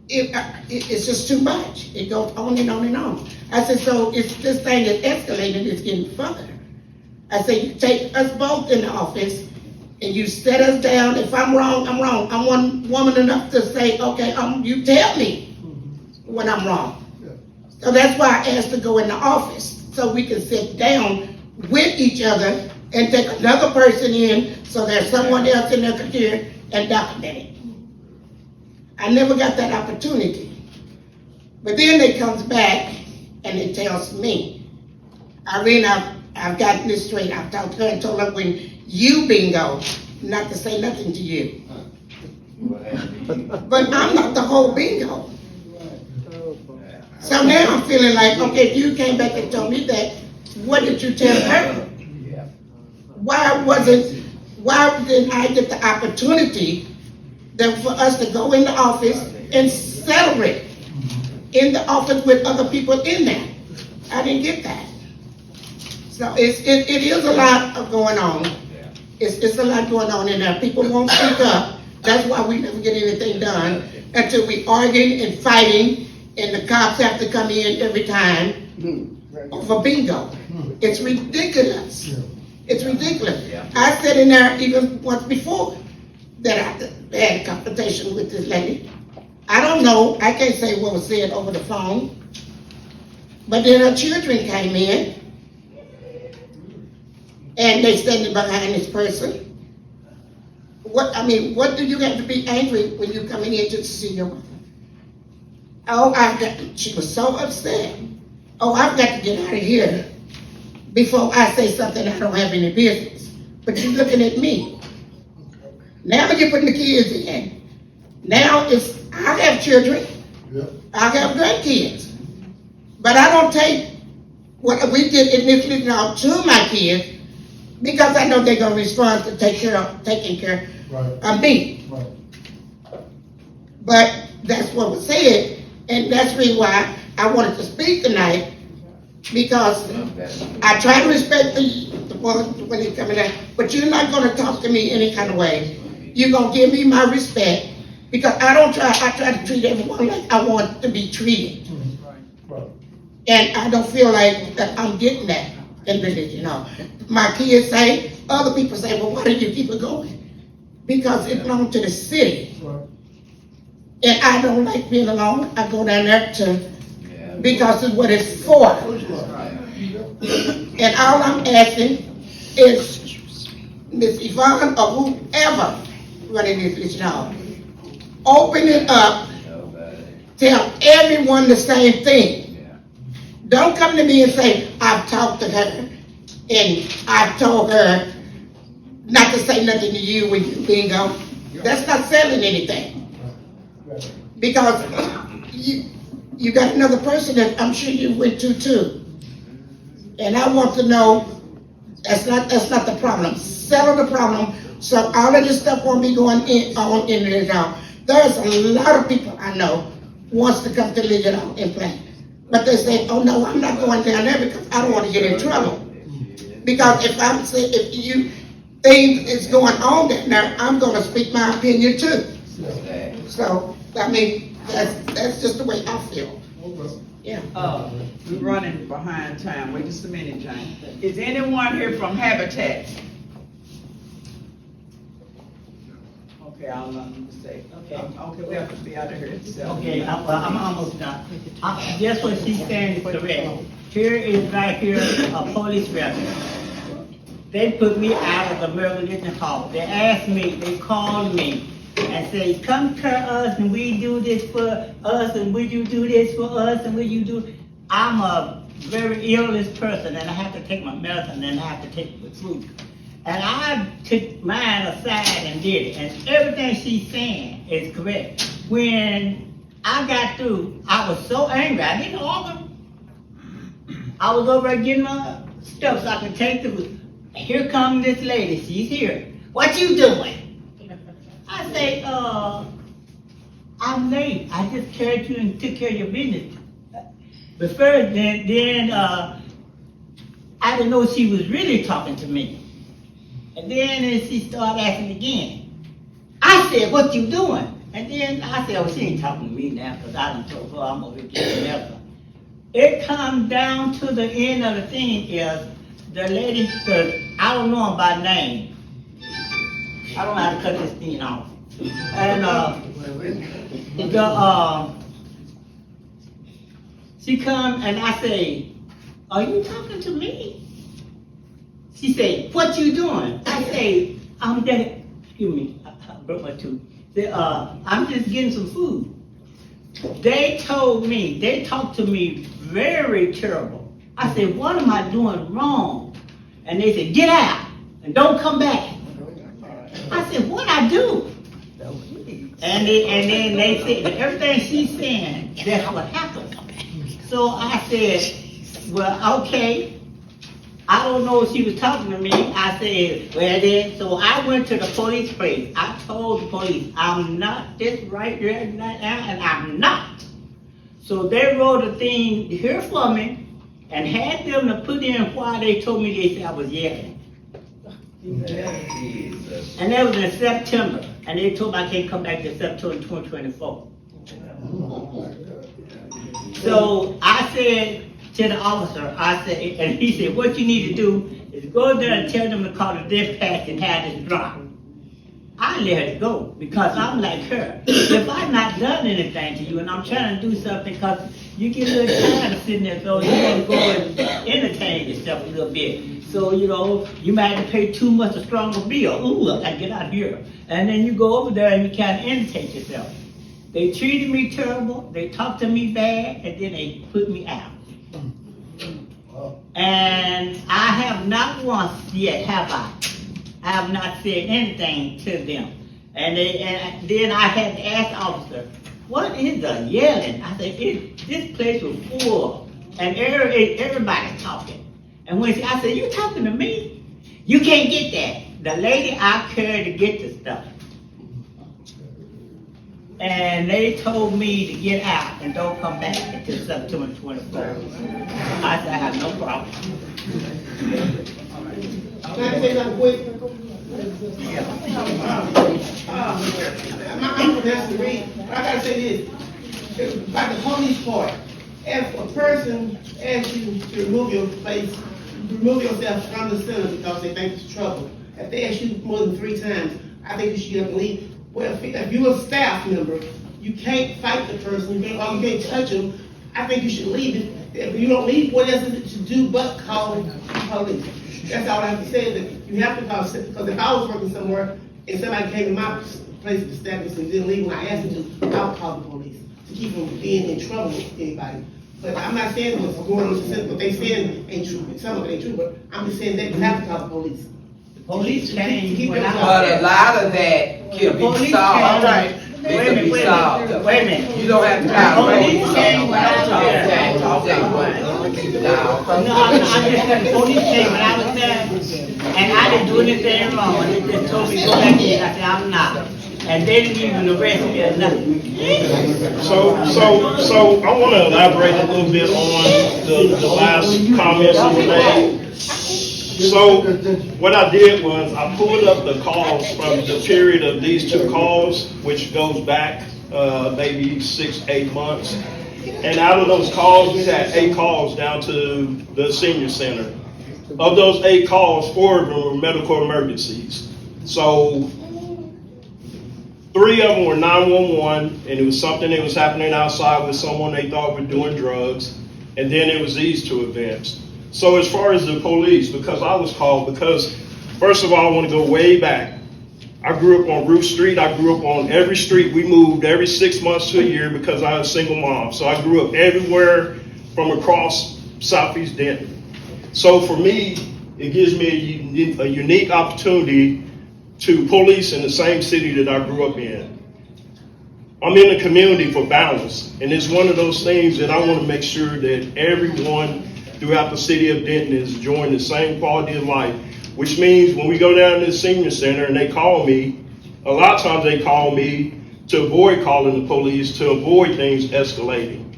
it's just too much. It goes on and on and on. I said, so if this thing is escalating, it's getting further. I said, you take us both in the office and you set us down. If I'm wrong, I'm wrong. I'm one woman enough to say, okay, you tell me when I'm wrong. So that's why I asked to go in the office, so we can sit down with each other and take another person in, so there's someone else in their computer and document it. I never got that opportunity. But then they comes back and it tells me, Irene, I've gotten this straight. I've talked to her and told her when you bingo, not to say nothing to you. But I'm not the whole bingo. So now I'm feeling like, okay, if you came back and told me that, what did you tell her? Why didn't I get the opportunity for us to go in the office and settle it in the office with other people in there? I didn't get that. So it is a lot of going on. It's a lot going on in there. People won't speak up. That's why we never get anything done until we arguing and fighting, and the cops have to come in every time for bingo. It's ridiculous. It's ridiculous. I sat in there even once before that I had a confrontation with this lady. I don't know. I can't say what was said over the phone. But then her children came in, and they standing behind this person. What do you have to be angry when you come in here to see your mother? She was so upset. I've got to get out of here before I say something I don't have any business. But you're looking at me. Now you're putting the kids in. Now I have children. I have grandkids. But I don't take what we did initially now to my kids because I know they're going to respond to taking care of me. Right. But that's what was said. And that's the reason why I wanted to speak tonight, because I try to respect the ones when they come in, but you're not going to talk to me any kind of way. You're going to give me my respect, because I try to treat everyone like I want to be treated. Right. And I don't feel like that I'm getting that in religion. My kids say, other people say, well, why do you keep it going? Because it belongs to the city. Right. And I don't like being alone. I go down there because it's what it's for. And all I'm asking is Miss Yvonne or whoever running this job, open it up, tell everyone the same thing. Don't come to me and say, I've talked to her and I've told her not to say nothing to you when you bingo. That's not selling anything. Because you got another person that I'm sure you went to too. And I want to know, that's not the problem. Settle the problem so all of this stuff won't be going on in there now. There's a lot of people I know wants to come to Legion and play. But they say, oh no, I'm not going down there because I don't want to get in trouble. Because if you think it's going on down there, I'm going to speak my opinion too. So, that's just the way I feel. Yeah. We're running behind time. Wait just a minute, Jane. Is anyone here from Habitat? Okay, I'll let them say. Okay, we have to be out of here. Okay, I'm almost done. Just what she's saying is correct. Here is right here a police record. They put me out of the American Legion Hall. They asked me, they called me and say, come to us and we do this for us and will you do this for us and will you do. I'm a very illest person, and I have to take my medicine, and I have to take the fruit. And I took mine aside and did it, and everything she's saying is correct. When I got through, I was so angry, I didn't argue. I was over there getting my stuff so I could take the food. Here comes this lady, she's here. What you doing? I say, I'm late. I just carried you and took care of your business. But first, then I didn't know she was really talking to me. And then she started asking again. I said, what you doing? And then I said, oh, she ain't talking to me now because I done told her I'm over here getting medicine. It comes down to the end of the thing is the lady, I don't know her by name. I don't know how to cut this thing off. And she come and I say, are you talking to me? She say, what you doing? I say, I'm just, excuse me, I broke my tooth. Say, I'm just getting some food. They told me, they talked to me very terrible. I said, what am I doing wrong? And they said, get out and don't come back. I said, what I do? And then they said, everything she's saying, that's what happened. So I said, well, okay. I don't know if she was talking to me. I said, well then, so I went to the police place. I told the police, I'm not this right here right now, and I'm not. So they wrote a thing here for me and had them to put in why they told me they said I was yelling. And that was in September, and they told me I can't come back to September 2024. So I said to the officer, I said, and he said, what you need to do is go there and tell them to call the dispatch and have this drop. I let it go because I'm like her. If I've not done anything to you and I'm trying to do something, because you get a little tired of sitting there, so you want to go and entertain yourself a little bit. So, you know, you might have to pay too much a stronger bill. Ooh, I get out here. And then you go over there and you kind of entertain yourself. They treated me terrible, they talked to me bad, and then they put me out. And I have not once yet, have I have not said anything to them. And then I had to ask the officer, what is the yelling? I said, this place was full, and everybody talking. And when I said, you talking to me? You can't get that. The lady I carried to get the stuff. And they told me to get out and don't come back until September 24th. I said, I have no problem. Can I say something quick? I'm Pastor Reed. I gotta say this about the police part. If a person asks you to remove yourself from the center because they think it's trouble, if they ask you more than 3 times, I think you should get up and leave. Well, if you're a staff member, you can't fight the person, or you can't touch them. I think you should leave. If you don't leave, what else is it to do but call the police? That's all I have to say. That you have to call, because if I was working somewhere and somebody came to my place of establishment and didn't leave when I asked them to, I would call the police to keep from being in trouble with anybody. But I'm not saying what's going on in the center, what they saying ain't true. Some of it ain't true, but I'm just saying that you have to call the police. Police came when But a lot of that can be solved. It can be solved. Wait a minute. You don't have to call Police came when I was there. No, I'm just saying, police came when I was there, and I didn't do anything wrong. They just told me go back in. I said, I'm not. And they didn't even arrest me or nothing. So I want to elaborate a little bit on the last comments you made. So what I did was I pulled up the calls from the period of these 2 calls, which goes back maybe 6-8 months. And out of those calls, we had 8 calls down to the senior center. Of those 8 calls, 4 of them were medical emergencies. So 3 of them were 911, and it was something that was happening outside with someone they thought were doing drugs. And then it was these 2 events. So as far as the police, because I was called, because first of all, I want to go way back. I grew up on Roof Street. I grew up on every street. We moved every 6 months to a year because I was a single mom. So I grew up everywhere from across Southeast Denton. So for me, it gives me a unique opportunity to police in the same city that I grew up in. I'm in the community for balance, and it's one of those things that I want to make sure that everyone throughout the city of Denton is enjoying the same quality of life, which means when we go down to the senior center and they call me, a lot of times they call me to avoid calling the police, to avoid things escalating.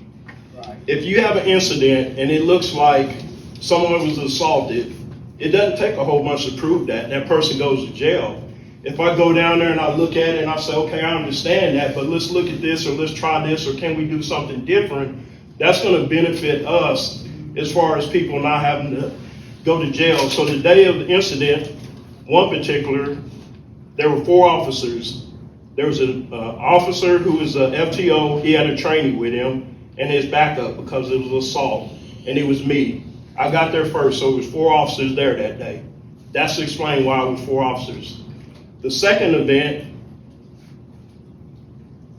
If you have an incident and it looks like someone was assaulted, it doesn't take a whole bunch to prove that. That person goes to jail. If I go down there and I look at it and I say, okay, I understand that, but let's look at this, or let's try this, or can we do something different? That's going to benefit us as far as people not having to go to jail. So the day of the incident, one particular, there were 4 officers. There was an officer who was a FTO. He had a trainee with him and his backup because it was assault, and it was me. I got there first, so it was 4 officers there that day. That's to explain why it was 4 officers. The second event,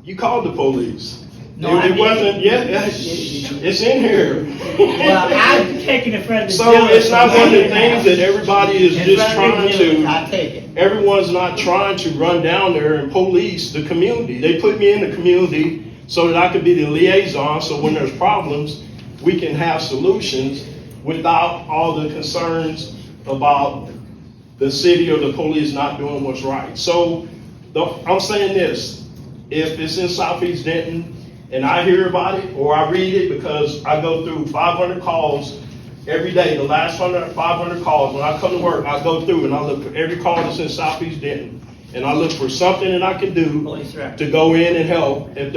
you called the police. No, it wasn't, it's in here. Well, I'm taking it from the So it's not one of the things that everybody is just trying I take it. everyone's not trying to run down there and police the community. They put me in the community so that I could be the liaison, so when there's problems, we can have solutions without all the concerns about the city or the police not doing what's right. So I'm saying this, if it's in Southeast Denton and I hear about it or I read it, because I go through 500 calls every day, the last 500 calls, when I come to work, I go through and I look for every call that's in Southeast Denton. And I look for something that I can do to go in and help if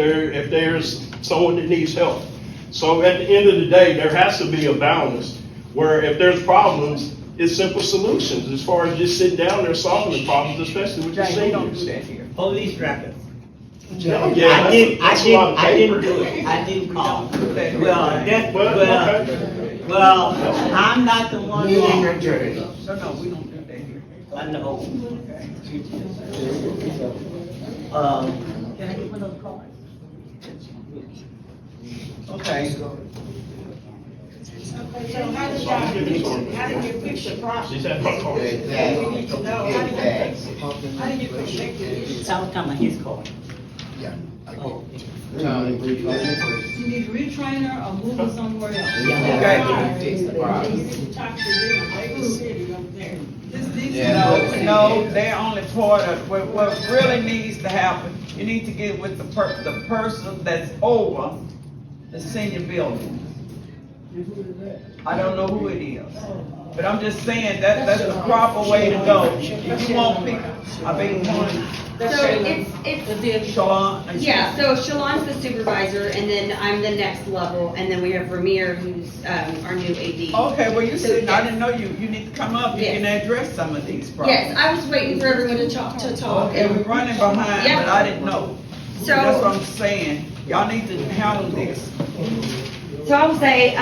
there's someone that needs help. So at the end of the day, there has to be a balance where if there's problems, it's simple solutions as far as just sitting down there solving the problems, especially with the Jay, we don't do seniors. that here. Police records. Yeah, that's a lot of paper. I didn't call. Okay. Well, I'm not the one who. No, we don't do that here. I know. Can I get one of those cards? Okay. So how did you fix the problem? She's had my car. Exactly. We need to know, how did you correct the issue? I was talking about his card. Tony, You need a retrainer or move it somewhere else? Okay. fix the problem. You need to talk to them, they can city over there. This needs to Yeah. No, they're only part of, what really needs to happen, you need to get with the person that's over the senior building. I don't know who it is, but I'm just saying that's the proper way to go. If you want people, So it's, Shalon. yeah, so Shalon's the supervisor, and then I'm the next level, and then we have Ramir, who's, our new AD. Okay, well, you So, said, I yes. didn't know you need to come up, you Yes. can address some of these problems. Yes, I was waiting for everyone to talk. Okay, we're running behind, Yeah. but I didn't know. So- That's what I'm saying, y'all need to handle this. So I would say,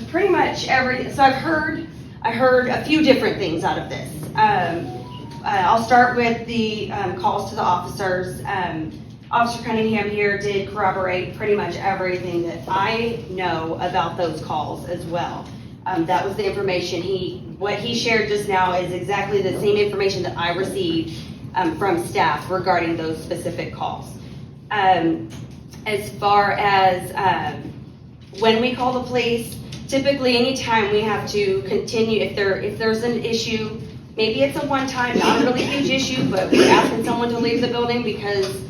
pretty much so I heard a few different things out of this. I'll start with the calls to the officers. Officer Cunningham here did corroborate pretty much everything that I know about those calls as well. That was the information what he shared just now is exactly the same information that I received from staff regarding those specific calls. As far as when we call the police, typically anytime we have to continue, if there's an issue, maybe it's a one-time, not a really huge issue, but we're asking someone to leave the building because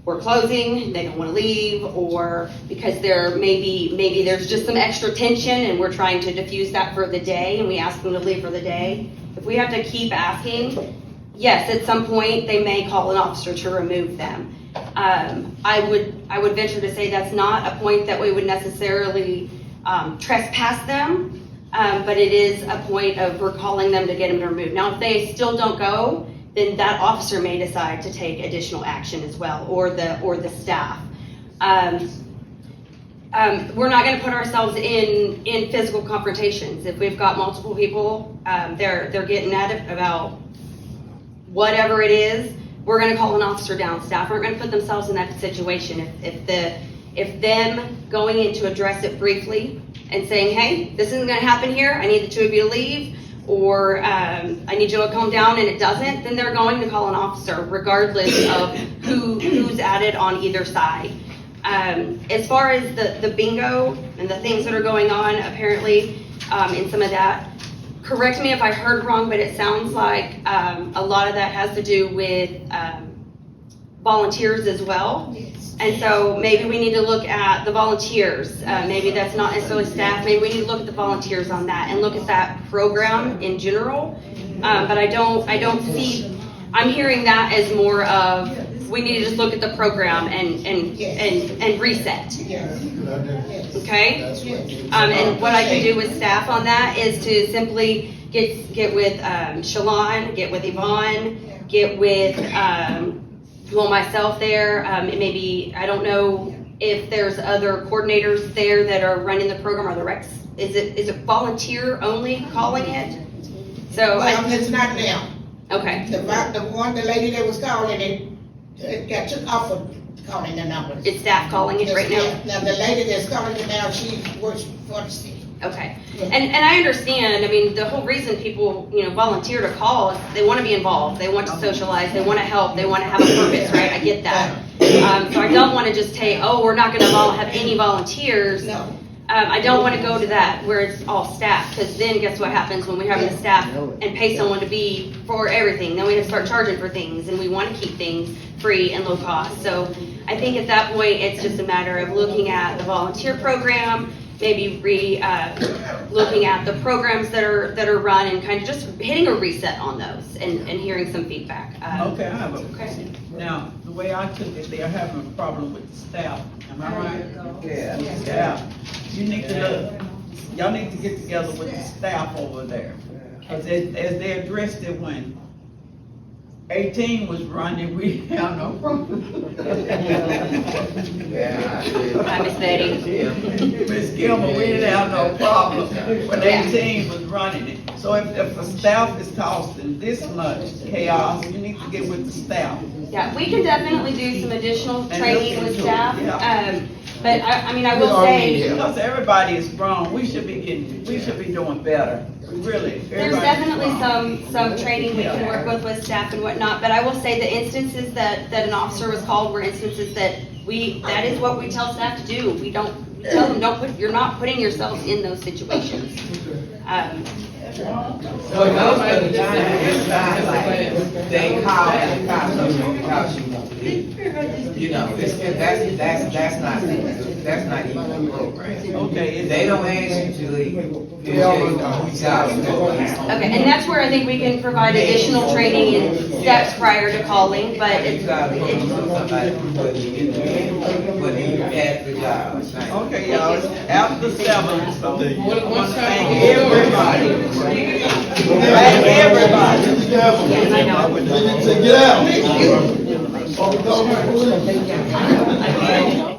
we're closing, they don't want to leave, or because maybe there's just some extra tension and we're trying to diffuse that for the day and we ask them to leave for the day. If we have to keep asking, yes, at some point they may call an officer to remove them. I would venture to say that's not a point that we would necessarily trespass them, but it is a point of we're calling them to get them removed. Now, if they still don't go, then that officer may decide to take additional action as well, or the staff. We're not going to put ourselves in physical confrontations. If we've got multiple people, they're getting at it about whatever it is, we're going to call an officer down. Staff aren't going to put themselves in that situation. If them going in to address it briefly and saying, hey, this isn't gonna happen here, I need the two of you to leave, or I need you to calm down, and it doesn't, then they're going to call an officer regardless of who's at it on either side. As far as the bingo and the things that are going on apparently in some of that, correct me if I heard wrong, but it sounds like a lot of that has to do with volunteers as well. And so maybe we need to look at the volunteers. Maybe that's not necessarily staff. Maybe we need to look at the volunteers on that and look at that program in general. But I don't see, I'm hearing that as more of, we need to just look at the program and reset. Okay? And what I can do with staff on that is to simply get with Shalon, get with Yvonne, get with myself there. Maybe, I don't know if there's other coordinators there that are running the program or the recs. Is it volunteer only calling it? So Well, it's not now. okay. The lady that was calling it got took off of calling the numbers. It's staff calling it right now? Now, the lady that's calling it now, she works for the city. Okay. And I understand, I mean, the whole reason people, volunteer to call is they want to be involved, they want to socialize, they want to help, they want to have a purpose, right? I get that. So I don't want to just say, oh, we're not going to have any volunteers. No. I don't want to go to that where it's all staff, because then guess what happens when we're having the staff and pay someone to be for everything? Then we have to start charging for things, and we want to keep things free and low cost. So I think at that point, it's just a matter of looking at the volunteer program, maybe looking at the programs that are run, and kind of just hitting a reset on those and hearing some feedback. Okay, I have a question. Now, the way I took it, they're having a problem with the staff. Am I right? Yeah. Staff. You need to y'all need to get together with the staff over there. Because as they addressed it when 18 was running, we have no problem. Hi, Miss Betty. Miss Gilmer, we didn't have no problem when 18 was running it. So if the staff is causing this much chaos, you need to get with the staff. Yeah, we can definitely do some additional And training look with into it, staff. yeah. But I mean, I will say, Because everybody is grown, we should be doing better, really. there's definitely some training we can work with staff and whatnot, but I will say the instances that an officer was called were instances that is what we tell staff to do. We tell them, you're not putting yourselves in those situations. So most of the time, it's not like they call and call someone because you want to leave. That's not even the program. Okay. If they don't ask you to leave, you reach out and go. Okay, and that's where I think we can provide additional training and steps prior to calling, but You gotta look for somebody who put you at the job. Okay, y'all, it's after 7, so I want to thank everybody. Thank everybody. yes, I know. Get out.